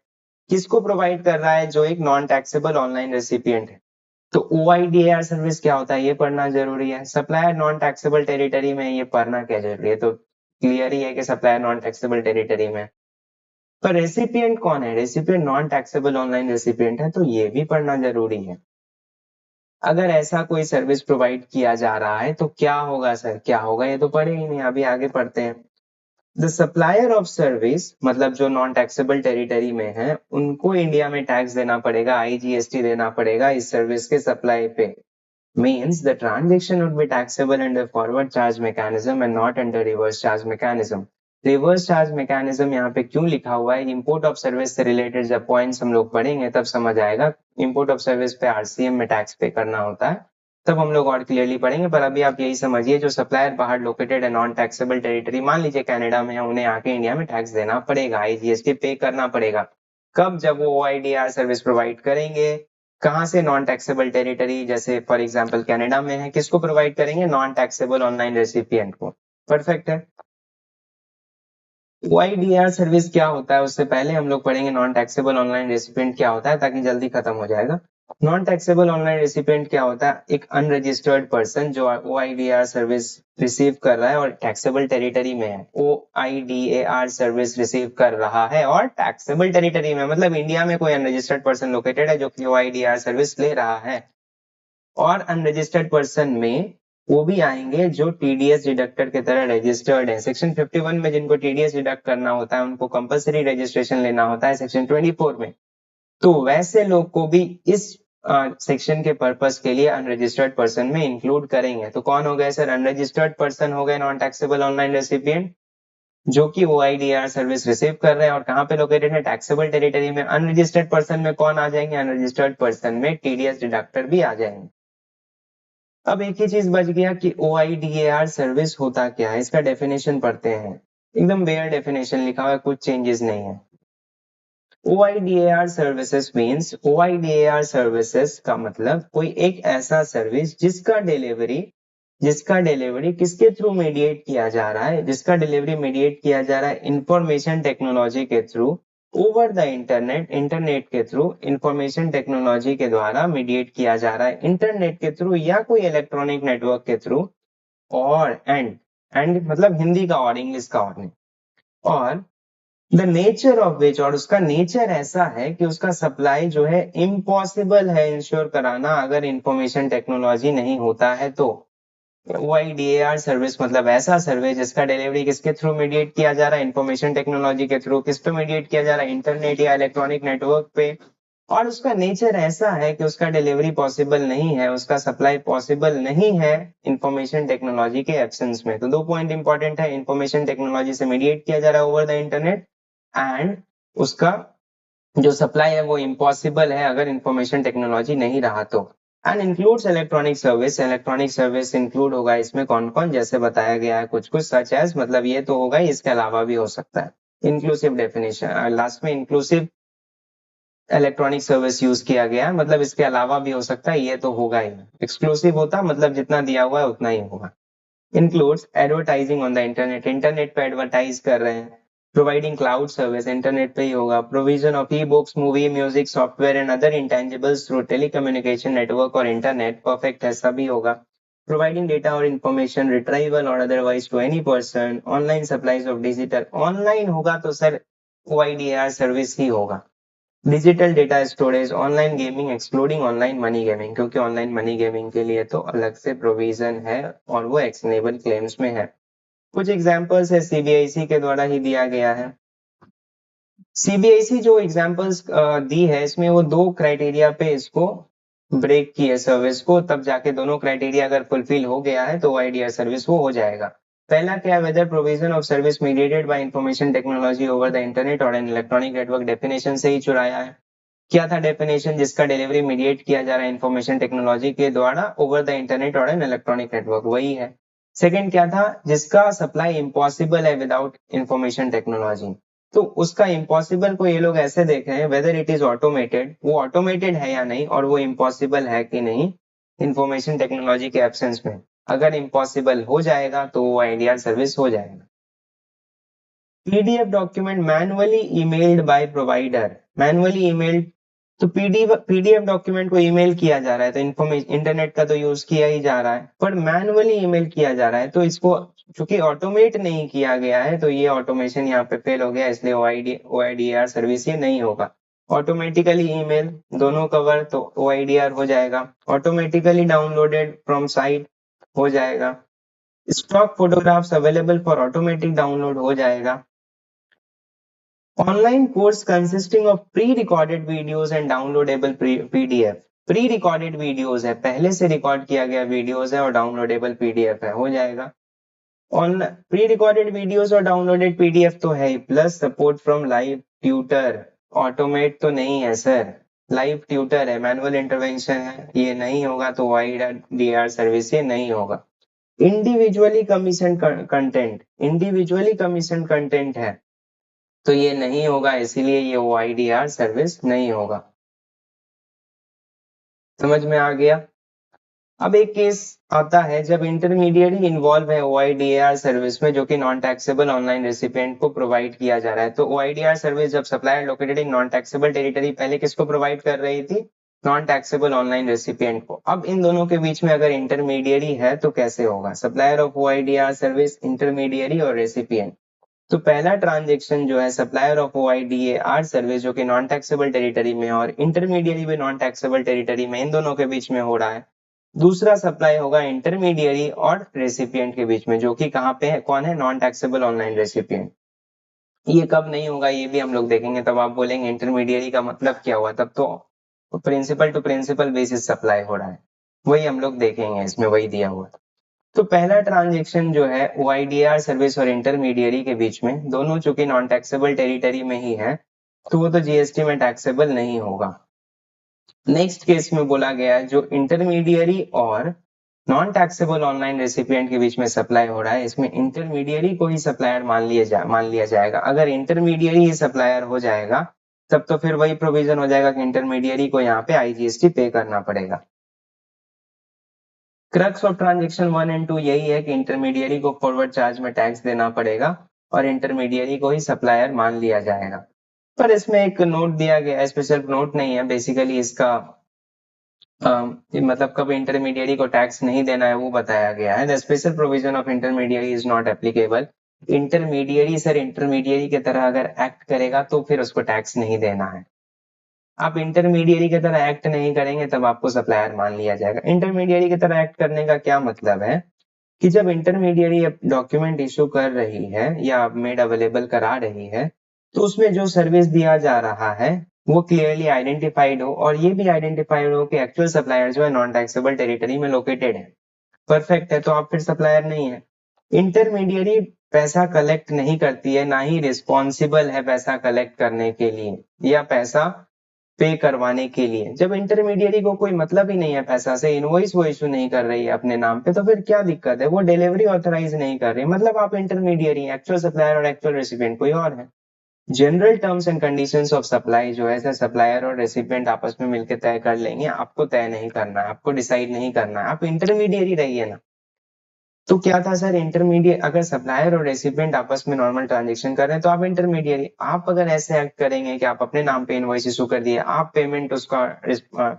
किसको प्रोवाइड कर रहा है? जो एक नॉन टैक्सेबल ऑनलाइन रेसिपिएंट है। तो OIDAR सर्विस क्या होता है ये पढ़ना जरूरी है। सप्लायर नॉन टैक्सेबल टेरिटरी में, ये पढ़ना क्या जरूरी है? तो क्लियर ही है कि सप्लायर नॉन टैक्सेबल टेरिटरी में। पर रेसिपिएंट कौन है? Recipient non taxable online recipient है, तो ये भी पढ़ना जरूरी है। अगर ऐसा कोई सर्विस प्रोवाइड किया जा रहा है तो क्या होगा सर? क्या होगा ये तो पढ़े ही नहीं, अभी आगे पढ़ते हैं। द सप्लायर ऑफ सर्विस, मतलब जो नॉन टैक्सेबल टेरिटरी में है उनको इंडिया में टैक्स देना पड़ेगा, IGST देना पड़ेगा इस सर्विस के सप्लाई पे। Means the transaction would be taxable under forward charge mechanism and not under reverse charge mechanism. Reverse charge mechanism यहाँ पे क्यों लिखा हुआ है? इंपोर्ट ऑफ सर्विस से रिलेटेड जब पॉइंट्स हम लोग पढ़ेंगे तब समझ आएगा। इंपोर्ट ऑफ सर्विस पे RCM में टैक्स पे करना होता है, तब हम लोग और क्लियरली पढ़ेंगे। पर अभी आप यही समझिए, जो सप्लायर बाहर लोकेटेड है नॉन टैक्सेबल टेरिटरी, मान लीजिए कनाडा में है, उन्हें आके इंडिया में टैक्स देना पड़ेगा, IGST पे करना पड़ेगा। कब? जब वो OIDAR सर्विस प्रोवाइड करेंगे। कहाँ से? नॉन टैक्सेबल टेरिटरी, जैसे फॉर एग्जांपल कनाडा में है। किसको प्रोवाइड करेंगे? नॉन टैक्सेबल ऑनलाइन रेसिपिएंट को। परफेक्ट है। OIDAR सर्विस क्या होता है उससे पहले हम लोग पढ़ेंगे नॉन टैक्सेबल ऑनलाइन रेसिपिएंट क्या होता है, ताकि जल्दी खत्म हो जाएगा। नॉन टैक्सेबल ऑनलाइन रेसिपिएंट क्या होता है? एक अनरजिस्टर्ड पर्सन जो OIDAR सर्विस रिसीव कर रहा है और टैक्सेबल टेरिटरी में है। OIDAR सर्विस रिसीव कर रहा है और टैक्सेबल टेरिटरी में, मतलब इंडिया में कोई अनरजिस्टर्ड पर्सन लोकेटेड है जो कि OIDAR सर्विस ले रहा है। और अनरजिस्टर्ड पर्सन में वो भी आएंगे जो TDS डिडक्टर की तरह रजिस्टर्ड है। सेक्शन 51 में जिनको TDS डिडक्ट करना होता है उनको कंपलसरी रजिस्ट्रेशन लेना होता है सेक्शन 24 में। तो वैसे लोग को भी इस सेक्शन के पर्पस के लिए अनरजिस्टर्ड पर्सन में इंक्लूड करेंगे। तो कौन हो गए सर? अनरजिस्टर्ड पर्सन हो गए नॉन टैक्सेबल ऑनलाइन रेसिपिएंट, जो कि OIDAR सर्विस रिसीव कर रहे हैं और कहाँ पे लोकेटेड है? टैक्सेबल टेरिटरी में। अनरजिस्टर्ड पर्सन में कौन आ जाएंगे? अनरजिस्टर्ड पर्सन में TDS डिडक्टर भी आ जाएंगे। अब एक ही चीज बच गया कि OIDAR सर्विस होता क्या है, इसका डेफिनेशन पढ़ते हैं। एकदम बेयर डेफिनेशन लिखा हुआ है, कुछ चेंजेस नहीं है। OIDAR services means, OIDAR services का मतलब कोई एक ऐसा सर्विस जिसका डिलीवरी किसके थ्रू मीडिएट किया जा रहा है? जिसका डिलीवरी मीडिएट किया जा रहा है इंफॉर्मेशन टेक्नोलॉजी के थ्रू, ओवर द इंटरनेट के थ्रू, इंफॉर्मेशन टेक्नोलॉजी के द्वारा मीडिएट किया जा रहा है इंटरनेट के थ्रू या कोई इलेक्ट्रॉनिक नेटवर्क के थ्रू। और एंड मतलब हिंदी का और इंग्लिश का और नहीं। और द नेचर ऑफ विच, और उसका नेचर ऐसा है कि उसका सप्लाई जो है इम्पॉसिबल है इंश्योर कराना अगर इंफॉर्मेशन टेक्नोलॉजी नहीं होता है तो। OIDAR सर्विस मतलब ऐसा सर्विस जिसका डिलीवरी किसके थ्रू मीडिएट किया जा रहा है? इंफॉर्मेशन टेक्नोलॉजी के थ्रू। किस पे मीडिएट किया जा रहा है? इंटरनेट या इलेक्ट्रॉनिक नेटवर्क पे। और उसका नेचर ऐसा है कि उसका डिलीवरी पॉसिबल नहीं है, उसका सप्लाई पॉसिबल नहीं है इंफॉर्मेशन टेक्नोलॉजी के एब्सेंस में। तो दो पॉइंट इंपॉर्टेंट है, इंफॉर्मेशन टेक्नोलॉजी से मीडिएट किया जा रहा है ओवर द इंटरनेट, एंड उसका जो सप्लाई है वो इम्पॉसिबल है अगर इंफॉर्मेशन टेक्नोलॉजी नहीं रहा तो। And includes electronic service, electronic service include होगा इसमें कौन कौन, जैसे बताया गया है कुछ कुछ, सच एज, मतलब ये तो होगा ही, इसके अलावा भी हो सकता है। इंक्लूसिव डेफिनेशन लास्ट में, इंक्लूसिव इलेक्ट्रॉनिक सर्विस यूज किया गया है, मतलब इसके अलावा भी हो सकता है, ये तो होगा ही। एक्सक्लूसिव होता मतलब जितना दिया हुआ है उतना ही होगा। Includes advertising on the internet, internet पे एडवर्टाइज कर रहे हैं, प्रोवाइडिंग क्लाउड सर्विस, इंटरनेट पे ही होगा। Provision of e books, movie, music, software and other intangibles through telecommunication network और इंटरनेट, परफेक्ट है, सभी होगा। प्रोवाइडिंग डेटा और इंफॉर्मेशन रिट्राइवल और otherwise to any person, online supplies of digital, online होगा तो सर OIDR सर्विस ही होगा। Digital data storage, online gaming excluding online money gaming, क्योंकि ऑनलाइन मनी गेमिंग के लिए तो अलग से प्रोविजन है और वो एक्शनेबल क्लेम्स में है। कुछ एग्जांपल्स है CBIC के द्वारा ही दिया गया है। CBIC जो एग्जांपल्स दी है इसमें वो 2 क्राइटेरिया पे इसको ब्रेक की है सर्विस को, तब जाके दोनों क्राइटेरिया अगर फुलफिल हो गया है तो OIDR सर्विस वो हो जाएगा। पहला क्या है, whether provision of service mediated by information technology over the internet और एन इलेक्ट्रॉनिक नेटवर्क, डेफिनेशन से ही चुराया है। क्या था डेफिनेशन, जिसका डिलीवरी मीडिएट किया जा रहा है इंफॉर्मेशन टेक्नोलॉजी के द्वारा ओवर द इंटरनेट और एन इलेक्ट्रॉनिक नेटवर्क, वही है। सेकंड क्या था, जिसका सप्लाई इम्पॉसिबल है विदाउट इंफॉर्मेशन टेक्नोलॉजी। तो उसका इम्पॉसिबल को ये लोग ऐसे देख रहे हैं वेदर इट इज ऑटोमेटेड, वो ऑटोमेटेड है या नहीं, और वो इम्पॉसिबल है कि नहीं इंफॉर्मेशन टेक्नोलॉजी के एब्सेंस में। अगर इम्पॉसिबल हो जाएगा तो वो IDR सर्विस हो जाएगा। PDF document manually emailed by provider, manually emailed, तो PDF डॉक्यूमेंट को ईमेल किया जा रहा है तो इंफॉर्मेशन इंटरनेट का तो यूज किया ही जा रहा है, पर मैनुअली ईमेल किया जा रहा है तो इसको चूंकि ऑटोमेट नहीं किया गया है तो ये ऑटोमेशन यहाँ पे फेल हो गया, इसलिए OIDR सर्विस ये नहीं होगा। ऑटोमेटिकली ईमेल दोनों कवर तो OIDR हो जाएगा। ऑटोमेटिकली डाउनलोडेड फ्रॉम साइट हो जाएगा। Stock photographs available for automatic download हो जाएगा। Online course consisting of pre recorded videos and downloadable PDF, pre recorded videos है, पहले से रिकॉर्ड किया गया वीडियोस है और डाउनलोडेबल PDF है, हो जाएगा। ऑन प्री रिकॉर्डेड वीडियोस और डाउनलोडेड PDF तो है ही, plus support from live tutor, automate तो नहीं है सर, लाइव ट्यूटर है, मैनुअल इंटरवेंशन है, ये नहीं होगा तो OIDR सर्विस ये नहीं होगा। Individually commission content, individually commission content है तो ये नहीं होगा, इसीलिए ये OIDR सर्विस नहीं होगा। समझ में आ गया। अब एक केस आता है जब इंटरमीडिएरी इन्वॉल्व है OIDR सर्विस में, जो कि नॉन टैक्सेबल ऑनलाइन रेसिपिएंट को प्रोवाइड किया जा रहा है। तो OIDR सर्विस जब supplier located in non taxable territory, पहले किसको प्रोवाइड कर रही थी, नॉन टैक्सेबल ऑनलाइन रेसिपिएंट को। अब इन दोनों के बीच में अगर इंटरमीडिएरी है तो कैसे होगा, supplier of OIDR service, intermediary और रेसिपिएंट। तो पहला ट्रांजेक्शन जो है सप्लायर ऑफ OIDR सर्विस जो कि नॉन टैक्सेबल टेरिटरी में और इंटरमीडिएरी भी नॉन टैक्सेबल टेरिटरी में, इन दोनों के बीच में हो रहा है। दूसरा सप्लाई होगा इंटरमीडिएरी और रेसिपिएंट के बीच में, जो कि कहाँ पे है, कौन है, नॉन टैक्सेबल ऑनलाइन रेसिपिएंट। ये कब नहीं होगा ये भी हम लोग देखेंगे, तब आप बोलेंगे इंटरमीडिएरी का मतलब क्या हुआ, तब तो principal to principal basis supply हो रहा है, वही हम लोग देखेंगे, इसमें वही दिया हुआ है। तो पहला ट्रांजेक्शन जो है OIDR सर्विस और इंटरमीडिएरी के बीच में, दोनों चूंकि नॉन टैक्सेबल टेरिटरी में ही है तो वो तो GST में टैक्सेबल नहीं होगा। नेक्स्ट केस में बोला गया है जो इंटरमीडिएरी और नॉन टैक्सेबल ऑनलाइन रेसिपिएंट के बीच में सप्लाई हो रहा है, इसमें इंटरमीडिएरी को ही सप्लायर मान लिया जाएगा। अगर इंटरमीडिएरी ही सप्लायर हो जाएगा तब तो फिर वही प्रोविजन हो जाएगा कि इंटरमीडिएरी को यहाँ पे IGST पे करना पड़ेगा। क्रक्स ऑफ ट्रांजेक्शन 1 एंड 2 यही है कि इंटरमीडिएरी को फॉरवर्ड चार्ज में टैक्स देना पड़ेगा और इंटरमीडिएरी को ही सप्लायर मान लिया जाएगा। पर इसमें एक नोट दिया गया है, स्पेशल नोट नहीं है, बेसिकली इसका मतलब कब इंटरमीडिएरी को टैक्स नहीं देना है वो बताया गया है। The special provision of intermediary is not applicable. Intermediary sir intermediary की तरह अगर एक्ट करेगा तो फिर उसको टैक्स नहीं देना है। आप इंटरमीडिएरी की तरह एक्ट नहीं करेंगे तब आपको सप्लायर मान लिया जाएगा। इंटरमीडिएरी की तरह एक्ट करने का क्या मतलब है कि जब इंटरमीडिएरी डॉक्यूमेंट इशू कर रही है या मेड अवेलेबल करा रही है तो उसमें जो सर्विस दिया जा रहा है वो क्लियरली आइडेंटिफाइड हो और ये भी आइडेंटिफाइड हो कि एक्चुअल सप्लायर जो है नॉन टैक्सेबल टेरिटरी में लोकेटेड है, परफेक्ट है, तो आप फिर सप्लायर नहीं है। इंटरमीडिएरी पैसा कलेक्ट नहीं करती है, ना ही रिस्पॉन्सिबल है पैसा कलेक्ट करने के लिए या पैसा पे करवाने के लिए। जब इंटरमीडिएरी को कोई मतलब ही नहीं है पैसा से, इनवॉइस वो इशू नहीं कर रही है अपने नाम पे, तो फिर क्या दिक्कत है, वो डिलीवरी ऑथराइज नहीं कर रही, मतलब आप इंटरमीडिएरी, एक्चुअल सप्लायर और एक्चुअल रेसिपिएंट कोई और है। General terms and conditions of supply जो है सप्लायर और रेसिपिएंट आपस में मिलकर तय कर लेंगे, आपको तय नहीं करना है, आपको डिसाइड नहीं करना है, आप इंटरमीडिएरी रहिए ना। तो क्या था सर, इंटरमीडिएट, अगर सप्लायर और रेसिपिएंट आपस में नॉर्मल ट्रांजेक्शन कर रहे हैं तो आप इंटरमीडिएट, आप अगर ऐसे एक्ट करेंगे कि आप अपने नाम पे इनवॉइस इशू कर दिए, आप पेमेंट उसका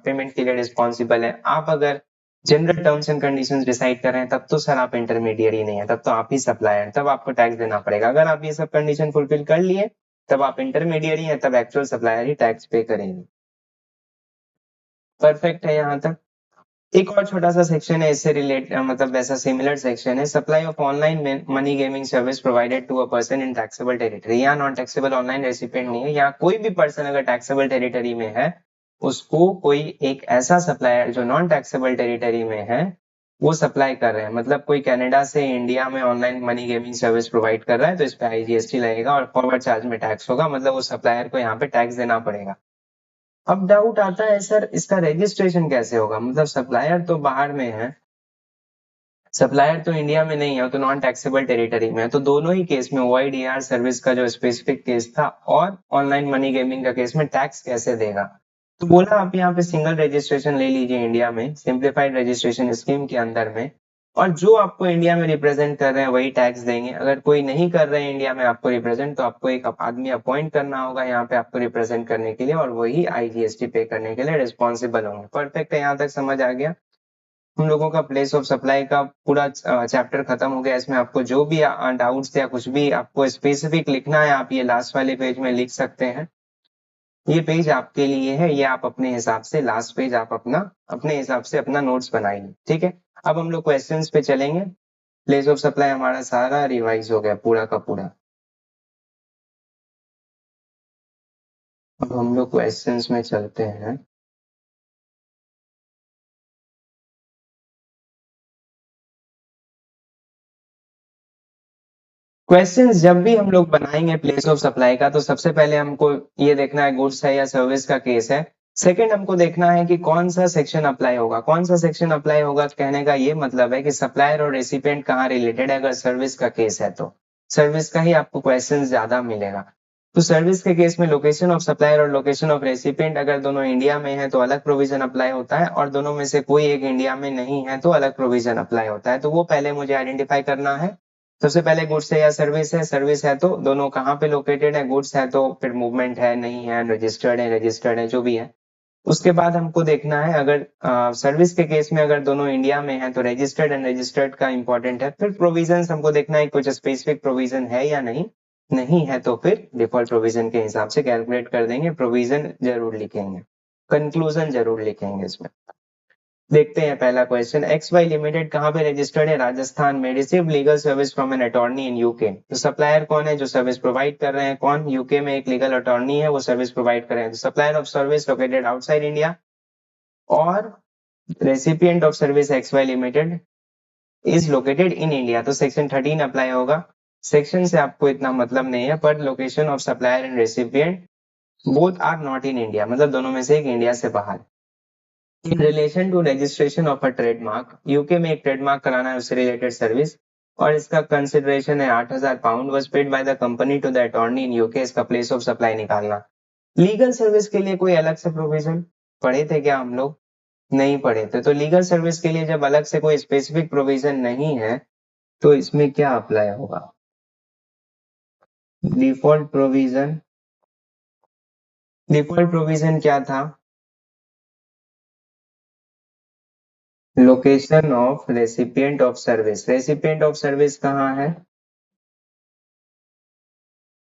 पेमेंट के लिए रिस्पॉन्सिबल है, आप अगर general terms and conditions decide कर रहे हैं, तब तो सर आप इंटरमीडिएट ही नहीं है, तब तो आप ही सप्लायर, तब आपको टैक्स देना पड़ेगा। अगर आप ये सब कंडीशन फुलफिल कर लिए तब आप इंटरमीडिएट ही है, तब एक्चुअल सप्लायर ही टैक्स पे करेंगे। परफेक्ट है यहाँ तक। एक और छोटा सा सेक्शन है इससे रिलेट मतलब वैसा सिमिलर सेक्शन है, supply of online money gaming service provided to a person in taxable territory. यहाँ नॉन टैक्सेबल ऑनलाइन रेसिपिएंट नहीं है, यहाँ कोई भी पर्सन अगर टैक्सेबल टेरिटरी में है, उसको कोई एक ऐसा सप्लायर जो नॉन टैक्सेबल टेरिटरी में है वो सप्लाई कर रहे हैं, मतलब कोई कनाडा से इंडिया में online money gaming service provide कर रहा है, तो इस पे आईजीएसटी लगेगा और फॉरवर्ड चार्ज में टैक्स होगा, मतलब वो सप्लायर को यहाँ पे टैक्स देना पड़ेगा। अब डाउट आता है सर इसका रजिस्ट्रेशन कैसे होगा, मतलब सप्लायर तो बाहर में है, सप्लायर तो इंडिया में नहीं है, तो नॉन टैक्सेबल टेरिटरी में है, तो दोनों ही केस में ओआईडीआर सर्विस का जो स्पेसिफिक केस था और ऑनलाइन मनी गेमिंग का केस में टैक्स कैसे देगा। तो बोला आप यहाँ पे सिंगल रजिस्ट्रेशन ले लीजिए इंडिया में, सिंप्लीफाइड रजिस्ट्रेशन स्कीम के अंदर में, और जो आपको इंडिया में रिप्रेजेंट कर रहे हैं वही टैक्स देंगे। अगर कोई नहीं कर रहे हैं इंडिया में आपको रिप्रेजेंट, तो आपको एक आदमी अपॉइंट करना होगा यहाँ पे आपको रिप्रेजेंट करने के लिए, और वही आईजीएसटी पे करने के लिए रिस्पॉन्सिबल होंगे। परफेक्ट है, यहाँ तक समझ आ गया। हम लोगों का प्लेस ऑफ सप्लाई का पूरा चैप्टर खत्म हो गया। इसमें आपको जो भी डाउट्स या कुछ भी आपको स्पेसिफिक लिखना है, आप ये लास्ट वाले पेज में लिख सकते हैं। ये पेज आपके लिए है, ये आप अपने हिसाब से लास्ट पेज आप अपना अपने हिसाब से अपना नोट्स बनाइए, ठीक है। अब हम लोग क्वेश्चंस पे चलेंगे। प्लेस ऑफ सप्लाई हमारा सारा रिवाइज हो गया पूरा का पूरा। अब हम लोग क्वेश्चंस में चलते हैं। क्वेश्चंस जब भी हम लोग बनाएंगे प्लेस ऑफ सप्लाई का, तो सबसे पहले हमको ये देखना है गुड्स है या सर्विस का केस है। सेकंड हमको देखना है कि कौन सा सेक्शन अप्लाई होगा, कौन सा सेक्शन अप्लाई होगा, कहने का ये मतलब है कि सप्लायर और रेसिपिएंट कहाँ रिलेटेड है। अगर सर्विस का केस है तो सर्विस का ही आपको क्वेश्चन ज्यादा मिलेगा। तो सर्विस के केस में लोकेशन ऑफ सप्लायर और लोकेशन ऑफ रेसिपिएंट अगर दोनों इंडिया में है तो अलग प्रोविजन अप्लाई होता है, और दोनों में से कोई एक इंडिया में नहीं है तो अलग प्रोविजन अप्लाई होता है। तो वो पहले मुझे आइडेंटिफाई करना है। सबसे पहले गुड्स है या सर्विस है, सर्विस है तो दोनों कहाँ पे लोकेटेड है, गुड्स है तो फिर मूवमेंट है नहीं है, रजिस्टर्ड है जो भी है। उसके बाद हमको देखना है अगर सर्विस के केस में अगर दोनों इंडिया में है तो रजिस्टर्ड एंड रजिस्टर्ड का इंपॉर्टेंट है। फिर प्रोविजन हमको देखना है कुछ स्पेसिफिक प्रोविजन है या नहीं, नहीं है तो फिर डिफॉल्ट प्रोविजन के हिसाब से कैलकुलेट कर देंगे, प्रोविजन जरूर लिखेंगे, कंक्लूजन जरूर लिखेंगे इसमें। देखते हैं पहला क्वेश्चन, एक्स वाई लिमिटेड कहाँ पे रजिस्टर्ड है, राजस्थान में। Receive legal service from an attorney in UK. तो सप्लायर कौन है जो सर्विस प्रोवाइड कर रहे हैं, कौन, यूके में एक लीगल अटॉर्नी है वो सर्विस प्रोवाइड कर रहे हैं। तो supplier of service located outside India, और recipient of service X Y limited is located in India, तो सेक्शन 13 अप्लाई होगा। सेक्शन से आपको इतना मतलब नहीं है, पर location of supplier and recipient both are not in India, मतलब दोनों में से एक इंडिया से बाहर। In relation to registration of a trademark, UK में एक ट्रेडमार्क कराना है, उससे रिलेटेड सर्विस, और इसका कंसिडरेशन है 8,000 pounds, was paid by the company to the attorney in UK. इसका प्लेस ऑफ सप्लाई निकालना। लीगल सर्विस के लिए कोई अलग से प्रोविजन पढ़े थे क्या हम लोग, नहीं पढ़े थे। तो लीगल सर्विस के लिए जब अलग से कोई स्पेसिफिक प्रोविजन नहीं है तो इसमें क्या अप्लाई होगा, डिफॉल्ट प्रोविजन। डिफॉल्ट प्रोविजन क्या था, location of recipient of service. Recipient of service कहाँ है,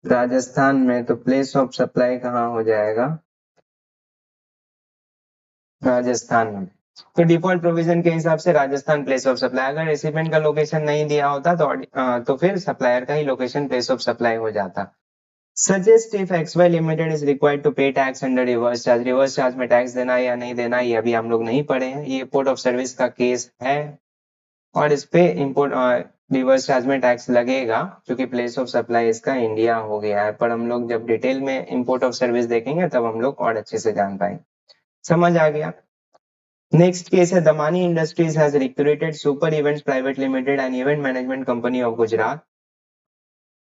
राजस्थान में, तो प्लेस ऑफ सप्लाई कहाँ हो जाएगा, राजस्थान में। तो डिफॉल्ट प्रोविजन के हिसाब से राजस्थान प्लेस ऑफ सप्लाई, अगर रेसिपिएंट का लोकेशन नहीं दिया होता तो फिर सप्लायर का ही लोकेशन प्लेस ऑफ सप्लाई हो जाता। Suggest if X Y limited is required to pay tax under reverse charge. Reverse charge में टैक्स देना है या नहीं देना, ये अभी हम लोग नहीं पढ़े हैं, ये इम्पोर्ट ऑफ सर्विस का केस है, और इस पे इम्पोर्ट रिवर्स चार्ज में टैक्स लगेगा क्योंकि प्लेस ऑफ सप्लाई इसका इंडिया हो गया है। पर हम लोग जब डिटेल में इम्पोर्ट ऑफ सर्विस देखेंगे तब हम लोग और अच्छे से जान पाएंगे। समझ आ गया। नेक्स्ट केस है, Damani industries has recruited super events private limited and event management company of Gujarat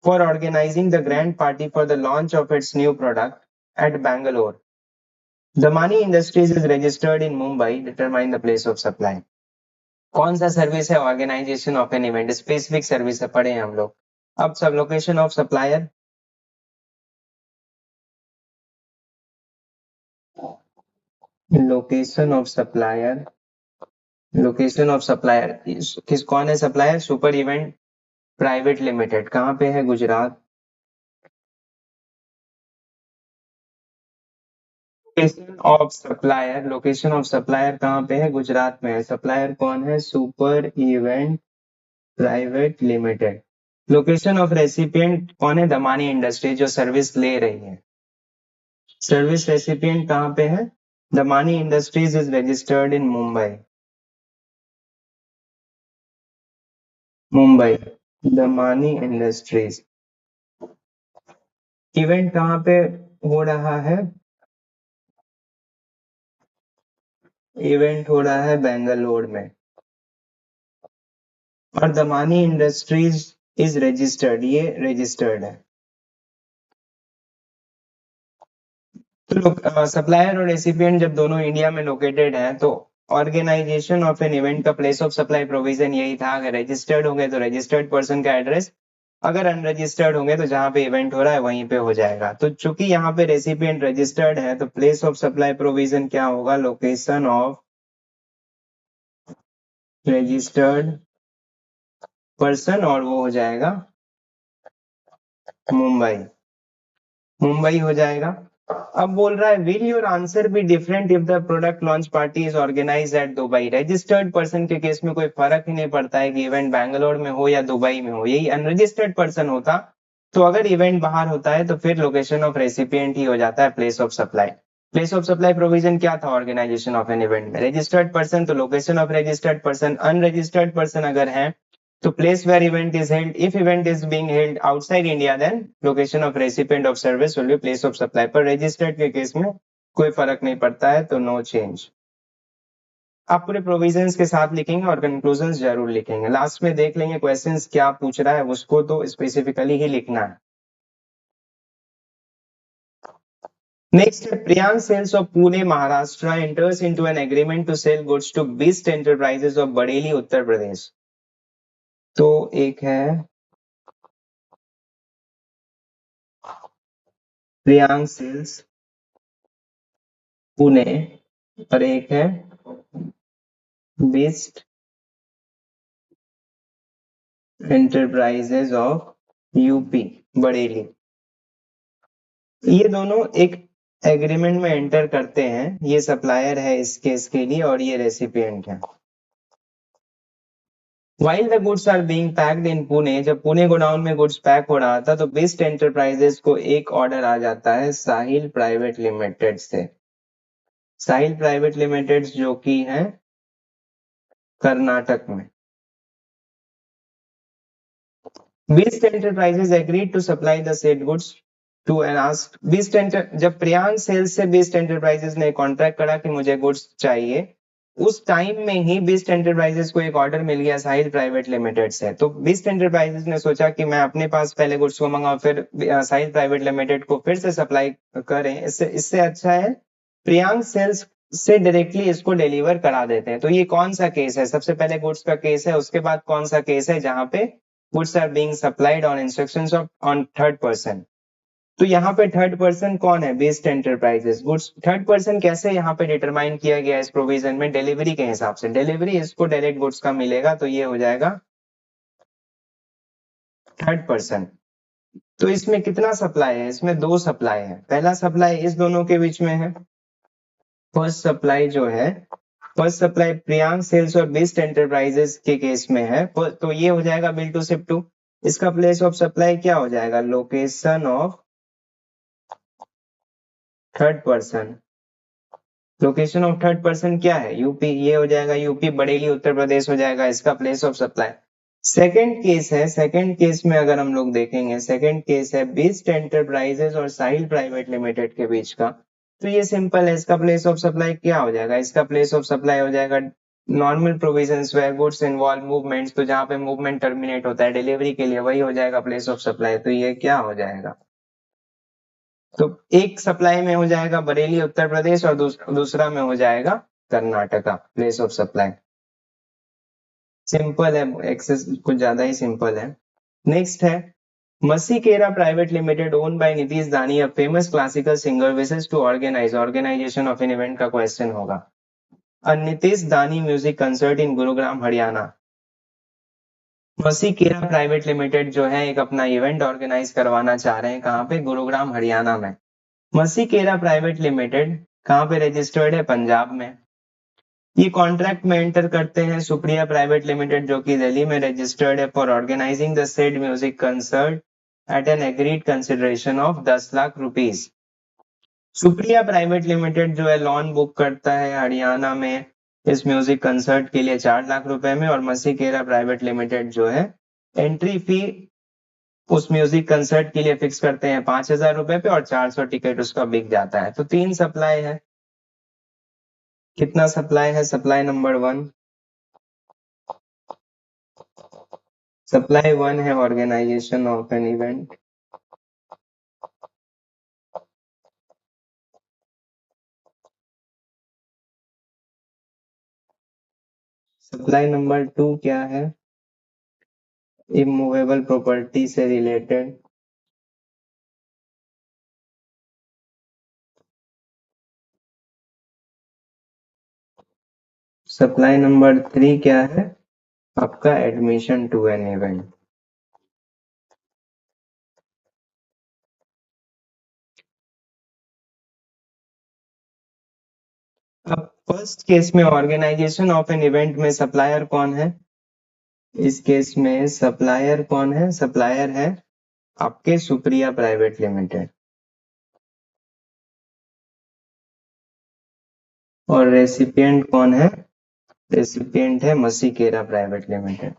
for organizing the grand party for the launch of its new product at Bangalore. Damani Industries is registered in Mumbai. Determine the place of supply. कौन सा service है? Organisation of an event, specific service है, पढ़े हैं हम लोग। अब सब location of supplier, location of supplier, location of supplier, किस कौन है supplier? Super event private limited, कहाँ पे है? Gujarat. Location of supplier, location of supplier कहाँ पे है? गुजरात में है। सप्लायर कौन है? Super event private limited. Location of recipient कौन है? दमानी इंडस्ट्री, जो सर्विस ले रही है। सर्विस रेसिपिएंट कहाँ पे है? Damani industries is registered in Mumbai, Mumbai, Damani industries. Event कहाँ पे हो रहा है? इवेंट हो रहा है बेंगलोर में। और दमानी इंडस्ट्रीज इज रजिस्टर्ड, ये रजिस्टर्ड है। तो सप्लायर और रेसिपिएंट जब दोनों इंडिया में लोकेटेड हैं, तो ऑर्गेनाइजेशन ऑफ एन इवेंट का प्लेस ऑफ सप्लाई प्रोविजन यही था। अगर रजिस्टर्ड होंगे तो रजिस्टर्ड पर्सन का एड्रेस, अगर अनरजिस्टर्ड होंगे तो जहां पे इवेंट हो रहा है वहीं पे हो जाएगा। तो चूंकि यहाँ पे रेसिपिएंट रजिस्टर्ड है, तो प्लेस ऑफ सप्लाई प्रोविजन क्या होगा? लोकेशन ऑफ रजिस्टर्ड पर्सन, और वो हो जाएगा मुंबई, मुंबई हो जाएगा। अब बोल रहा है will your answer be different if the product launch party is organise at Dubai? Registered person के केस में कोई फर्क ही नहीं पड़ता है कि इवेंट बैंगलोर में हो या दुबई में हो। यही अनरजिस्टर्ड पर्सन होता, तो अगर इवेंट बाहर होता है तो फिर लोकेशन ऑफ रेसिपिएंट ही हो जाता है place of supply. Place of supply provision क्या था ऑर्गेनाइजेशन ऑफ एन इवेंट में? रजिस्टर्ड पर्सन, तो location of registered person. Unregistered person अगर है तो place where event is held. If event is being held outside India, then location of recipient of service will be place of supply. पर registered के case में कोई फर्क नहीं पड़ता है, तो no change। आप पूरे प्रोविजंस के साथ लिखेंगे और कंक्लूजन जरूर लिखेंगे। लास्ट में देख लेंगे क्वेश्चंस क्या पूछ रहा है, उसको तो स्पेसिफिकली ही लिखना है। Next, Priyank sales of Pune Maharashtra enters into an agreement to sell goods to Beast Enterprises of Bareilly Uttar Pradesh. तो एक है प्रियांक सेल्स पुणे और एक है best enterprises of UP Bareilly. ये दोनों एक एग्रीमेंट में एंटर करते हैं। ये सप्लायर है इस केस के लिए और ये रेसिपिएंट है। While the goods are being packed in Pune, जब पुणे गोडाउन में गुड्स पैक हो रहा था, तो बेस्ट एंटरप्राइजेस को एक ऑर्डर आ जाता है साहिल प्राइवेट लिमिटेड से। साहिल प्राइवेट लिमिटेड जो कि है कर्नाटक में। Beast Enterprises agreed to supply the said goods to an asked जब प्रियांक सेल्स से बीस्ट एंटरप्राइजेस ने कॉन्ट्रैक्ट करा कि मुझे गुड्स चाहिए, उस टाइम में ही बीस्ट एंटरप्राइजेस को एक ऑर्डर मिल गया साहिल प्राइवेट लिमिटेड से। तो बीस्ट एंटरप्राइजेस ने सोचा कि मैं अपने पास पहले गुड्स को मंगाऊं, फिर साहिल प्राइवेट लिमिटेड को फिर से सप्लाई करें। इससे इससे अच्छा है प्रियांक सेल्स से डायरेक्टली इसको डिलीवर करा देते हैं। तो ये कौन सा केस है? सबसे पहले गुड्स का केस है, उसके बाद कौन सा केस है जहां पे goods are being supplied on instructions of on third person। तो यहाँ पे थर्ड पर्सन कौन है? Best enterprises. Goods third person कैसे यहाँ पे डिटरमाइन किया गया इस प्रोविजन में? डिलीवरी के हिसाब से। डिलीवरी इसको डायरेक्ट गुड्स का मिलेगा, तो ये हो जाएगा थर्ड पर्सन। तो इसमें कितना सप्लाई है? इसमें दो सप्लाई है। पहला सप्लाई इस दोनों के बीच में है। फर्स्ट सप्लाई जो है, फर्स्ट सप्लाई प्रियांक सेल्स और बेस्ट एंटरप्राइजेस के केस में है, तो ये हो जाएगा बिल टू शिप टू। इसका प्लेस ऑफ सप्लाई क्या हो जाएगा? Location of third person. Location of third person क्या है? यूपी। ये हो जाएगा यूपी बरेली उत्तर प्रदेश हो जाएगा इसका place of supply. Second case है, सेकंड केस में अगर हम लोग देखेंगे, सेकंड केस है बेस्ट एंटरप्राइजेस और साहिल प्राइवेट लिमिटेड के बीच का। तो ये सिंपल है, इसका प्लेस ऑफ सप्लाई क्या हो जाएगा? इसका प्लेस ऑफ सप्लाई हो जाएगा normal provisions where goods involve movements. तो जहां पे मूवमेंट टर्मिनेट होता है डिलीवरी के लिए, वही हो जाएगा प्लेस ऑफ सप्लाई। तो ये क्या हो जाएगा? तो एक सप्लाई में हो जाएगा बरेली उत्तर प्रदेश और दूसरा में हो जाएगा Karnataka place of supply. Simple है, एक्सेस कुछ ज्यादा ही सिंपल है। नेक्स्ट है मसीकेरा private limited own by Nitish Dani, a famous classical singer, विशेष to organise organisation of an event का क्वेश्चन होगा। Nitish Dani music concert in Gurugram Haryana. मसीकेरा प्राइवेट लिमिटेड जो है एक अपना इवेंट ऑर्गेनाइज करवाना चाह रहे हैं, कहाँ पे? गुरुग्राम हरियाणा में। मसीकेरा प्राइवेट लिमिटेड कहाँ पे रजिस्टर्ड है? पंजाब में। ये कॉन्ट्रैक्ट में एंटर करते हैं सुप्रिया प्राइवेट लिमिटेड जो कि दिल्ली में रजिस्टर्ड है, for organising the said music concert at an agreed consideration of 10 lakh rupees. Supriya private limited जो है लॉन बुक करता है हरियाणा में इस म्यूजिक कंसर्ट के लिए 4 लाख रुपए में, और मसीकेरा प्राइवेट लिमिटेड जो है एंट्री फी उस म्यूजिक कंसर्ट के लिए फिक्स करते हैं 5,000 रुपए पे, और 400 टिकट उसका बिक जाता है। तो 3 सप्लाई है। कितना सप्लाई है? सप्लाई नंबर 1, सप्लाई 1 है organisation of an event. Supply number 2 क्या है? इमूवेबल प्रॉपर्टी से रिलेटेड। सप्लाई नंबर 3 क्या है? आपका एडमिशन टू एन इवेंट। अब फर्स्ट केस में ऑर्गेनाइजेशन ऑफ एन इवेंट में सप्लायर कौन है? इस केस में सप्लायर कौन है? सप्लायर है आपके सुप्रिया प्राइवेट लिमिटेड, और रेसिपिएंट कौन है? रेसिपिएंट है मसीकेरा प्राइवेट लिमिटेड।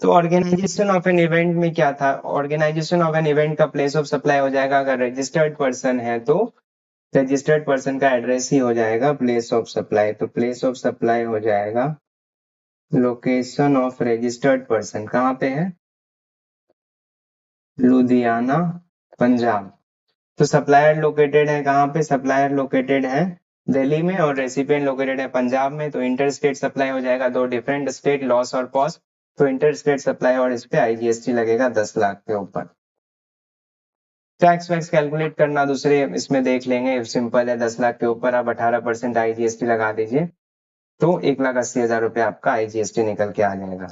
तो ऑर्गेनाइजेशन ऑफ एन इवेंट में क्या था? ऑर्गेनाइजेशन ऑफ एन इवेंट का प्लेस ऑफ सप्लाई हो जाएगा, अगर रजिस्टर्ड पर्सन है तो रजिस्टर्ड पर्सन का एड्रेस ही हो जाएगा प्लेस ऑफ सप्लाई। तो प्लेस ऑफ सप्लाई हो जाएगा लोकेशन ऑफ रजिस्टर्ड पर्सन, कहाँ पे है? लुधियाना, पंजाब। तो सप्लायर लोकेटेड है कहाँ पे? सप्लायर लोकेटेड है दिल्ली में, और रेसिपिएंट लोकेटेड है पंजाब में। तो इंटर स्टेट सप्लाई हो जाएगा, दो डिफरेंट स्टेट, लॉस और पॉस। तो इंटर स्टेट सप्लाई, और इस पे आईजीएसटी लगेगा 10 लाख के ऊपर। टैक्स वैक्स कैलकुलेट करना दूसरे इसमें देख लेंगे, सिंपल है। 10 लाख के ऊपर आप 18% आईजीएसटी लगा दीजिए, तो 1,80,000 रुपये आपका आईजीएसटी निकल के आ जाएगा।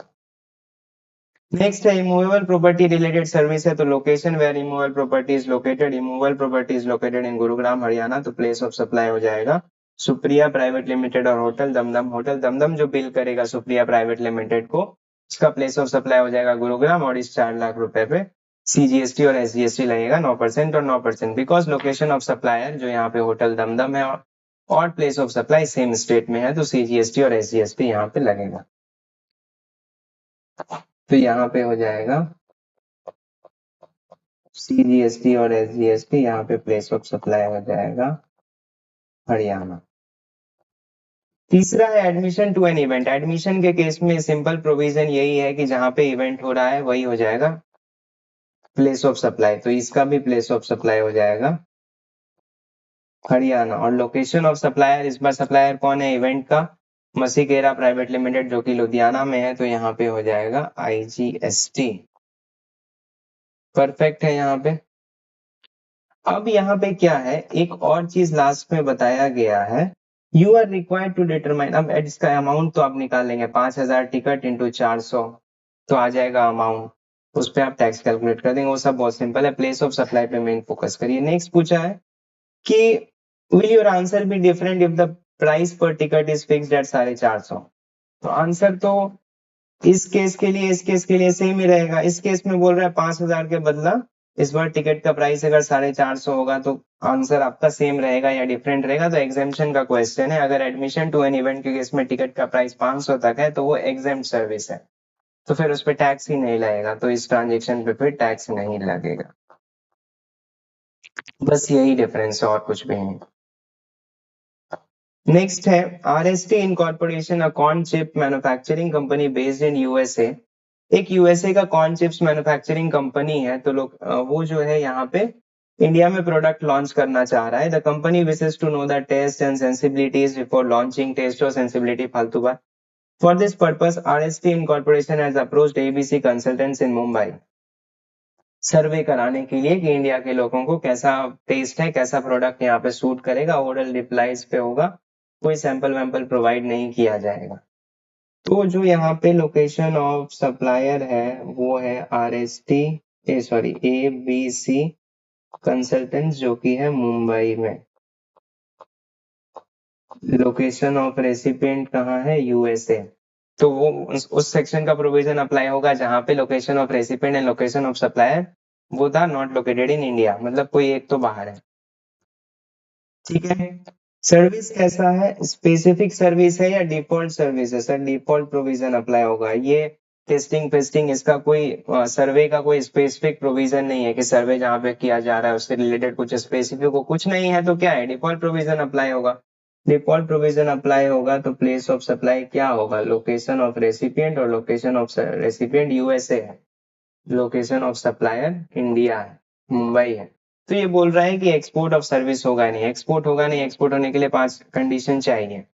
नेक्स्ट है इमूवेबल प्रॉपर्टी रिलेटेड सर्विस है, तो location where immovable property is located, immovable property is located in Gurugram Haryana. तो प्लेस ऑफ सप्लाई हो जाएगा सुप्रिया प्राइवेट लिमिटेड और होटल दमदम। होटल दमदम जो बिल करेगा सुप्रिया प्राइवेट लिमिटेड को, उसका प्लेस ऑफ सप्लाई हो जाएगा गुरुग्राम, और इस 4 लाख रुपए पे सीजीएसटी और एसजीएसटी लगेगा 9% और 9%, बिकॉज लोकेशन ऑफ सप्लायर जो यहाँ पे होटल दमदम है और place of supply same state में है, तो सीजीएसटी और एसजीएसटी यहाँ पे लगेगा। तो यहाँ पे हो जाएगा सीजीएसटी और एसजीएसटी, यहाँ पे प्लेस ऑफ सप्लाई हो जाएगा हरियाणा। तीसरा है admission to an event. Admission के केस में सिंपल प्रोविजन यही है कि जहां पे इवेंट हो रहा है वही हो जाएगा प्लेस ऑफ सप्लाई। तो इसका भी प्लेस ऑफ सप्लाई हो जाएगा हरियाणा। और लोकेशन ऑफ सप्लायर, इस बार सप्लायर कौन है इवेंट का? मसीकेरा प्राइवेट लिमिटेड जो कि लुधियाना में है, तो यहाँ पे हो जाएगा आईजीएसटी। परफेक्ट है यहाँ पे। अब यहाँ पे क्या है, एक और चीज लास्ट में बताया गया है, you are required to determine. अब इसका अमाउंट तो आप निकाल लेंगे, 5,000 टिकट इंटू 400 तो आ जाएगा अमाउंट, उस पर आप टैक्स कैलकुलेट कर देंगे, वो सब बहुत सिंपल है। प्लेस ऑफ सप्लाई पे मेन फोकस करिए। नेक्स्ट पूछा है कि will your answer be different if the price पर टिकट इज फिक्स्ड एट 450। तो आंसर तो इस केस के लिए, इस केस के लिए सेम ही रहेगा। इस केस में बोल रहा है 5,000 के बदला इस बार टिकट का प्राइस अगर 450 होगा, तो आंसर आपका सेम रहेगा या डिफरेंट रहेगा? तो एग्जाम्पशन का क्वेश्चन है। अगर एडमिशन टू एन इवेंट के केस में टिकट का प्राइस 500 तक है, तो वो एग्जाम सर्विस है, तो फिर उस पर टैक्स ही नहीं लगेगा, तो इस ट्रांजेक्शन पे फिर टैक्स नहीं लगेगा। बस यही डिफरेंस है और कुछ भी नहीं। नेक्स्ट है RST incorporation, a corn chip manufacturing company based in USA. एक यूएसए का कॉर्न चिप्स मैन्युफैक्चरिंग कंपनी है, तो लोग वो जो है यहाँ पे इंडिया में प्रोडक्ट लॉन्च करना चाह रहा है। The company wishes to know the taste and sensibilities before launching. Taste और सेंसिबिलिटी फालतू बात। For this purpose RST incorporation has approached ABC consultants in Mumbai, survey कराने के लिए कि इंडिया के लोगों को कैसा टेस्ट है, कैसा प्रोडक्ट यहाँ पे सूट करेगा। ओरल रिप्लाईज पे होगा, कोई सैंपल वैम्पल प्रोवाइड नहीं किया जाएगा। तो जो यहाँ पे लोकेशन ऑफ सप्लायर है वो है ABC कंसल्टेंट्स, जो कि है मुंबई में। लोकेशन ऑफ रेसिपिएंट कहाँ है? USA। तो वो उस सेक्शन का प्रोविजन अप्लाई होगा जहां पे location of recipient and location of supplier both are not located in India, मतलब कोई एक तो बाहर है। ठीक है। सर्विस कैसा है? स्पेसिफिक सर्विस है या डिफॉल्ट सर्विस है? सर डिफॉल्ट प्रोविजन अप्लाई होगा। ये टेस्टिंग फेस्टिंग इसका कोई सर्वे का कोई स्पेसिफिक प्रोविजन नहीं है कि सर्वे जहाँ पे किया जा रहा है उससे रिलेटेड कुछ स्पेसिफिक हो, कुछ नहीं है तो क्या है, डिफॉल्ट प्रोविजन अप्लाई होगा। डिफॉल्ट प्रोविजन अप्लाई होगा तो प्लेस ऑफ सप्लाई क्या होगा? लोकेशन ऑफ रेसिपिएंट, और लोकेशन ऑफ रेसिपिएंट USA है, लोकेशन ऑफ सप्लायर इंडिया है, मुंबई है। तो ये बोल रहा है कि एक्सपोर्ट ऑफ सर्विस होगा नहीं, एक्सपोर्ट होगा नहीं। एक्सपोर्ट होने के लिए 5 कंडीशन चाहिए,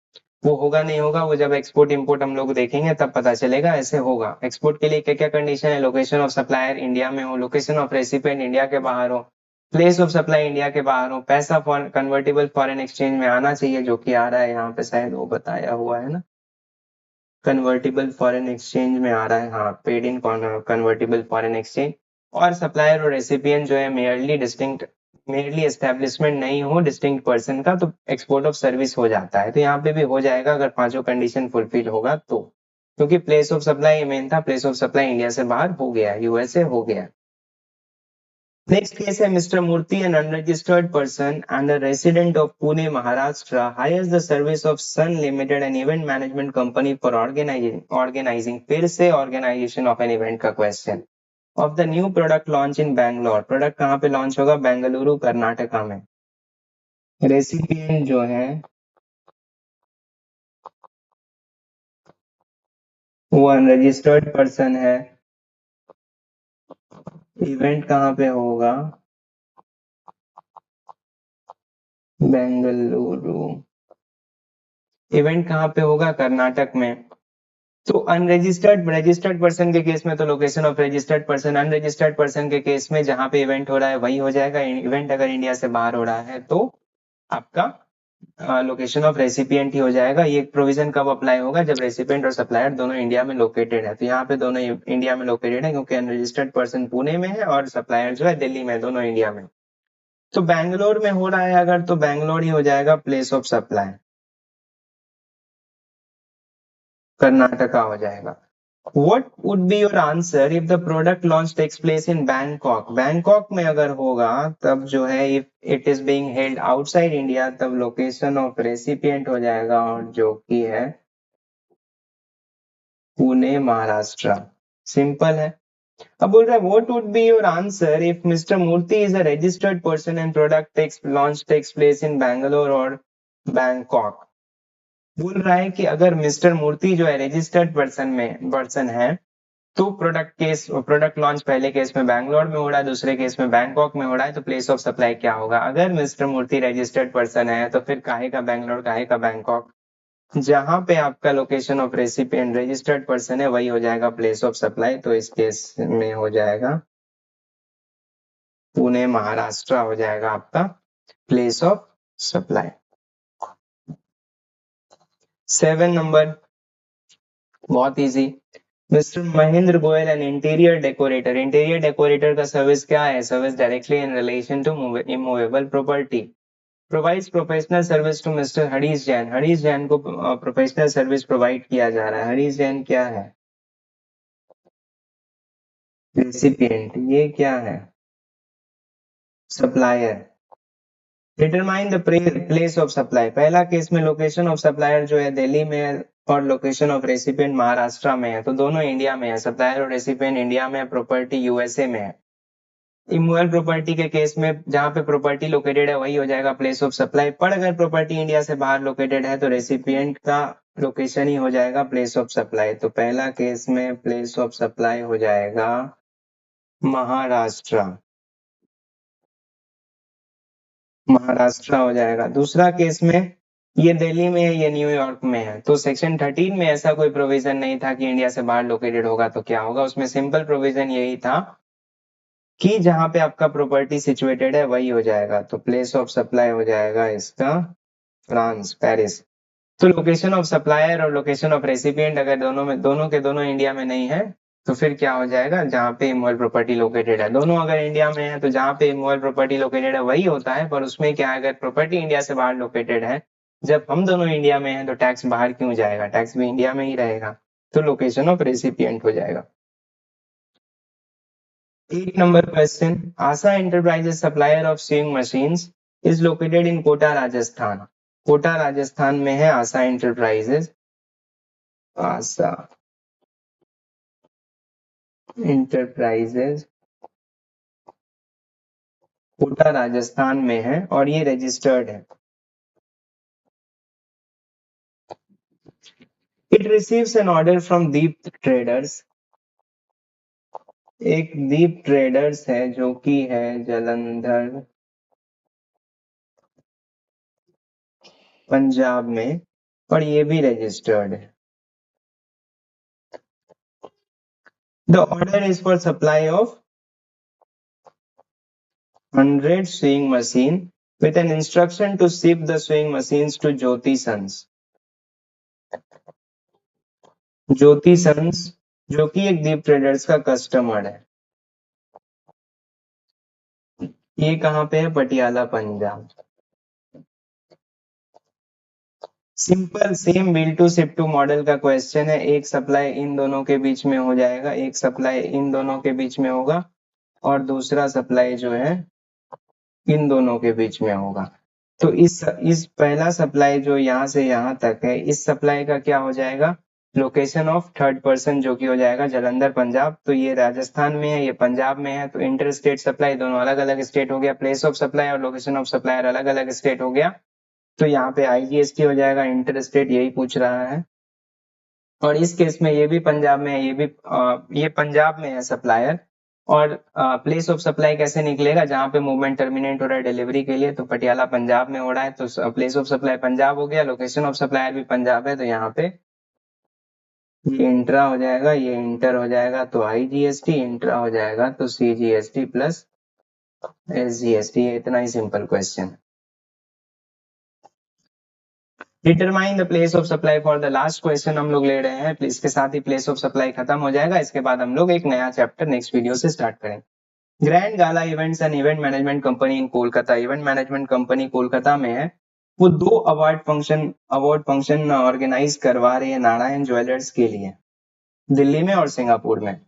वो होगा नहीं होगा वो जब एक्सपोर्ट इंपोर्ट हम लोग देखेंगे तब पता चलेगा। ऐसे होगा। एक्सपोर्ट के लिए क्या क्या कंडीशन है? लोकेशन ऑफ सप्लायर इंडिया में हो, लोकेशन ऑफ रेसिपिएंट इंडिया के बाहर हो, प्लेस ऑफ सप्लाई इंडिया के बाहर हो, पैसा कन्वर्टेबल फॉरेन एक्सचेंज में आना चाहिए, जो कि आ रहा है यहाँ पे, शायद वो बताया हुआ है ना, कन्वर्टेबल फॉरेन एक्सचेंज में आ रहा है। हाँ, paid in convertible foreign exchange. और सप्लायर और रेसिपिएंट जो है मेयरली एस्टेब्लिशमेंट नहीं हो डिस्टिंक्ट पर्सन का, तो एक्सपोर्ट ऑफ सर्विस हो जाता है। तो यहाँ पे भी हो जाएगा अगर पांचों कंडीशन फुलफिल होगा तो, क्योंकि प्लेस ऑफ सप्लाई मेन था। प्लेस ऑफ सप्लाई इंडिया से बाहर हो गया, USA हो गया। नेक्स्ट केस है mister Murthy, an unregistered person and a resident of Pune Maharashtra hires the service of sun limited an event management company for organising फिर से ऑर्गेनाइजेशन ऑफ एन इवेंट का question of the new product launch in Bangalore. Product कहाँ पे launch होगा? बेंगलुरु कर्नाटका में। Recipient जो है वो अनरजिस्टर्ड पर्सन है। इवेंट कहाँ पे होगा? बेंगलुरु। इवेंट कहाँ पे होगा? कर्नाटक में। तो अनरजिस्टर्ड रजिस्टर्ड पर्सन के केस में तो location of registered person, unregistered person के केस में जहां पे इवेंट हो रहा है वही हो जाएगा। इवेंट अगर इंडिया से बाहर हो रहा है तो आपका लोकेशन ऑफ रेसिपिएंट ही हो जाएगा। ये प्रोविजन कब अप्लाई होगा? जब रेसिपिएंट और सप्लायर दोनों इंडिया में लोकेटेड है। तो यहाँ पे दोनों इंडिया में लोकेटेड है, क्योंकि अनरजिस्टर्ड पर्सन पुणे में है और सप्लायर जो है दिल्ली में, दोनों इंडिया में। तो बैंगलोर में हो रहा है अगर, तो बैंगलोर ही हो जाएगा प्लेस ऑफ सप्लाई, कर्नाटका हो जाएगा। What would be your answer if the product launch takes place in Bangkok? Bangkok में अगर होगा तब जो है, if it is being held outside India, तब लोकेशन ऑफ रेसिपिएंट हो जाएगा, और जो कि है पुणे महाराष्ट्र। सिंपल है। अब बोल रहा है what would be your answer if Mr. Murthy is a registered person and product takes place in Bangalore or Bangkok। बोल रहा है कि अगर मिस्टर मूर्ति जो है रजिस्टर्ड पर्सन है, तो प्रोडक्ट लॉन्च पहले केस में बैंगलोर में हो रहा है, दूसरे केस में बैंकॉक में हो रहा है, तो प्लेस ऑफ सप्लाई क्या होगा? अगर मिस्टर मूर्ति रजिस्टर्ड पर्सन है तो फिर काहे का बैंगलोर, काहे का बैंकॉक? जहां पे आपका location of recipient registered person है वही हो जाएगा प्लेस ऑफ सप्लाई। तो इस केस में हो जाएगा पुणे महाराष्ट्र हो जाएगा आपका प्लेस ऑफ सप्लाई। 7 नंबर बहुत easy. Mister Mahendra Goyal an interior decorator. Interior decorator का सर्विस क्या है? Service directly in relation to immovable property. Provides professional service to mister Harish Jain. Harish Jain को प्रोफेशनल सर्विस प्रोवाइड किया जा रहा है। हरीश जैन क्या है? रेसिपिएंट। ये क्या है? Supplier. Determine the place of supply. पहला केस में लोकेशन ऑफ सप्लायर जो है दिल्ली में है और लोकेशन ऑफ रेसिपिएंट महाराष्ट्र में है, तो दोनों इंडिया में है। सप्लायर और रेसिपिएंट इंडिया में है, प्रॉपर्टी USA में है। इमूवेबल प्रॉपर्टी के केस में जहां पे प्रॉपर्टी लोकेटेड है वही हो जाएगा प्लेस ऑफ सप्लाई। पर अगर प्रॉपर्टी इंडिया से बाहर लोकेटेड है तो रेसिपिएंट का लोकेशन ही हो जाएगा प्लेस ऑफ सप्लाई। तो पहला केस में प्लेस ऑफ सप्लाई हो जाएगा महाराष्ट्र। महाराष्ट्र हो जाएगा। दूसरा केस में ये दिल्ली में है, ये न्यूयॉर्क में है, तो सेक्शन 13 में ऐसा कोई प्रोविजन नहीं था कि इंडिया से बाहर लोकेटेड होगा तो क्या होगा, उसमें सिंपल प्रोविजन यही था कि जहां पे आपका प्रॉपर्टी सिचुएटेड है वही हो जाएगा। तो प्लेस ऑफ सप्लाई हो जाएगा इसका फ्रांस, पेरिस। तो लोकेशन ऑफ सप्लायर और लोकेशन ऑफ रेसिपिएंट अगर दोनों के दोनों इंडिया में नहीं है तो फिर क्या हो जाएगा, जहाँ पे इमूवेबल प्रॉपर्टी लोकेटेड है। दोनों अगर इंडिया में है तो जहाँ पे इमूवेबल प्रॉपर्टी लोकेटेड है वही होता है, पर उसमें क्या है, अगर प्रॉपर्टी इंडिया से बाहर लोकेटेड है, जब हम दोनों इंडिया में हैं तो टैक्स बाहर क्यों जाएगा, टैक्स भी इंडिया में ही रहेगा। तो लोकेशन ऑफ रेसिपिएंट हो जाएगा। 8 number question, Asha enterprises supplier of swing machines is located in Kota Rajasthan. Kota Rajasthan में है आशा एंटरप्राइजेस। आशा एंटरप्राइजेस कोटा राजस्थान में है और ये रजिस्टर्ड है। It receives an order from Deep traders. एक दीप ट्रेडर्स है जो कि है जालंधर पंजाब में, और ये भी रजिस्टर्ड है। The order is for supply of 100 sewing machine with an instruction to ship the sewing machines to Jyoti Sons। Jyoti sons जो कि एक दीप ट्रेडर्स का कस्टमर है। ये कहाँ पे है, Patiala Punjab. Simple same bill to ship to model का क्वेश्चन है। एक सप्लाई इन दोनों के बीच में हो जाएगा, एक सप्लाई इन दोनों के बीच में होगा और दूसरा सप्लाई जो है इन दोनों के बीच में होगा। तो इस पहला सप्लाई जो यहाँ से यहाँ तक है, इस सप्लाई का क्या हो जाएगा, लोकेशन ऑफ थर्ड पर्सन जो कि हो जाएगा जालंधर पंजाब। तो ये राजस्थान में है, ये पंजाब में है, तो इंटर स्टेट सप्लाई दोनों अलग अलग स्टेट हो गया। प्लेस ऑफ सप्लाई और लोकेशन ऑफ सप्लायर अलग अलग स्टेट हो गया। तो यहाँ पे आईजीएसटी हो जाएगा, इंटर स्टेट यही पूछ रहा है। और इस केस में ये भी पंजाब में है, ये पंजाब में है सप्लायर। और प्लेस ऑफ सप्लाई कैसे निकलेगा, जहां पे मूवमेंट टर्मिनेट हो रहा है डिलीवरी के लिए, तो पटियाला पंजाब में हो रहा है, तो प्लेस ऑफ सप्लाई पंजाब हो गया, लोकेशन ऑफ सप्लायर भी पंजाब है, तो यहाँ पे ये इंट्रा हो जाएगा, ये इंटर हो जाएगा, तो आईजीएसटी इंट्रा हो जाएगा, तो सीजीएसटी प्लस एसजीएसटी। इतना ही simple question. Determine the place of supply for the last question हम लोग ले रहे हैं। इसके साथ ही प्लेस ऑफ सप्लाई खत्म हो जाएगा। इसके बाद हम लोग एक नया चैप्टर नेक्स्ट वीडियो से स्टार्ट करेंगे। Grand gala events and event management company in Kolkata, event management company Kolkata में है, वो 2 अवार्ड फंक्शन ऑर्गेनाइज करवा रही है नारायण ज्वेलर्स के लिए, दिल्ली में और सिंगापुर में।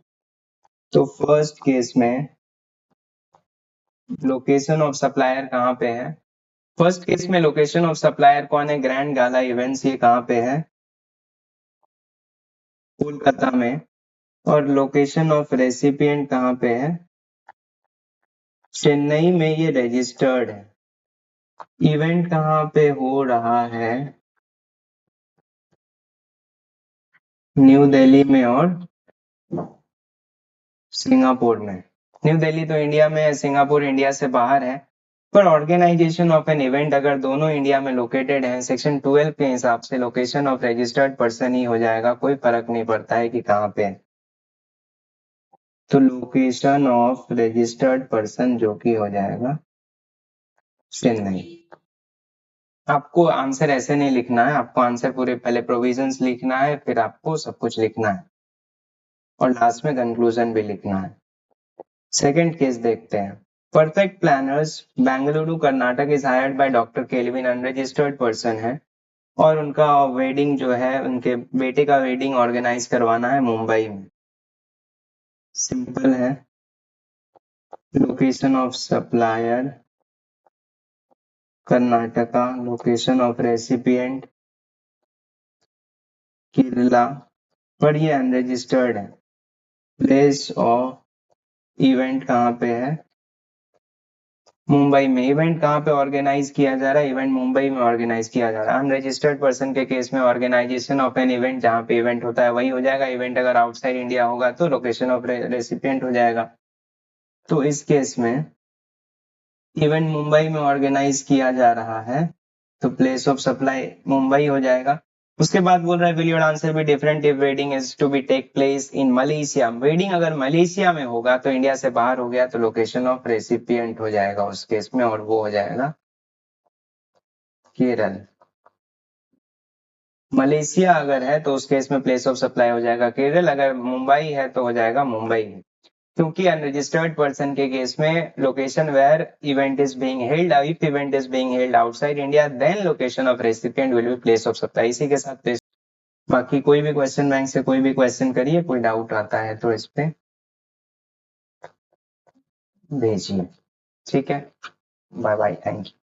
तो फर्स्ट केस में लोकेशन ऑफ सप्लायर कहाँ पे है, फर्स्ट केस में लोकेशन ऑफ सप्लायर कौन है, ग्रैंड गाला इवेंट्स, ये कहाँ पे है, कोलकाता में। और लोकेशन ऑफ रेसिपिएंट कहाँ पे है, चेन्नई में, ये रजिस्टर्ड है। इवेंट कहाँ पे हो रहा है, न्यू दिल्ली में और सिंगापुर में। न्यू दिल्ली तो इंडिया में है, सिंगापुर इंडिया से बाहर है। पर ऑर्गेनाइजेशन ऑफ एन इवेंट अगर दोनों इंडिया में लोकेटेड है, सेक्शन 12 के हिसाब से लोकेशन ऑफ रजिस्टर्ड पर्सन ही हो जाएगा, कोई फर्क नहीं पड़ता है कि कहाँ पे है। तो लोकेशन ऑफ रजिस्टर्ड पर्सन जो कि हो जाएगा चेन्नई। आपको आंसर ऐसे नहीं लिखना है, आपको आंसर पूरे पहले प्रोविजंस लिखना है, फिर आपको सब कुछ लिखना है और लास्ट में कंक्लूजन भी लिखना है। सेकंड केस देखते हैं। Perfect planners Bengaluru Karnataka is hired by doctor kelvin, unregistered person है, और उनका वेडिंग जो है, उनके बेटे का वेडिंग ऑर्गेनाइज करवाना है मुंबई में। सिंपल है, location of supplier Karnataka, location of recipient Kerala, पर ये अनरजिस्टर्ड है। प्लेस ऑफ इवेंट कहाँ पे है, मुंबई में। इवेंट कहाँ पे ऑर्गेनाइज किया जा रहा है, इवेंट मुंबई में ऑर्गेनाइज किया जा रहा है। अनरजिस्टर्ड पर्सन के केस में ऑर्गेनाइजेशन ऑफ एन इवेंट, जहाँ पे इवेंट होता है वही हो जाएगा। इवेंट अगर आउटसाइड इंडिया होगा तो लोकेशन ऑफ रेसिपिएंट हो जाएगा। तो इस केस में इवेंट मुंबई में ऑर्गेनाइज किया जा रहा है, तो प्लेस ऑफ सप्लाई मुंबई हो जाएगा। उसके बाद बोल रहा है will your answer be different if wedding is to be take place in Malaysia. Wedding अगर मलेशिया में होगा तो इंडिया से बाहर हो गया, तो लोकेशन ऑफ रेसिपिएंट हो जाएगा उस केस में, और वो हो जाएगा केरल। मलेशिया अगर है तो उस केस में प्लेस ऑफ सप्लाई हो जाएगा केरल, अगर मुंबई है तो हो जाएगा मुंबई, क्योंकि अनरजिस्टर्ड पर्सन के केस में location where event is being held, if event is being held outside India then location of recipient will be place of supply. इसी के साथ प्लेस। बाकी कोई भी क्वेश्चन बैंक से कोई भी क्वेश्चन करिए, कोई डाउट आता है तो इस पे भेजिए। ठीक है, बाय बाय, थैंक यू।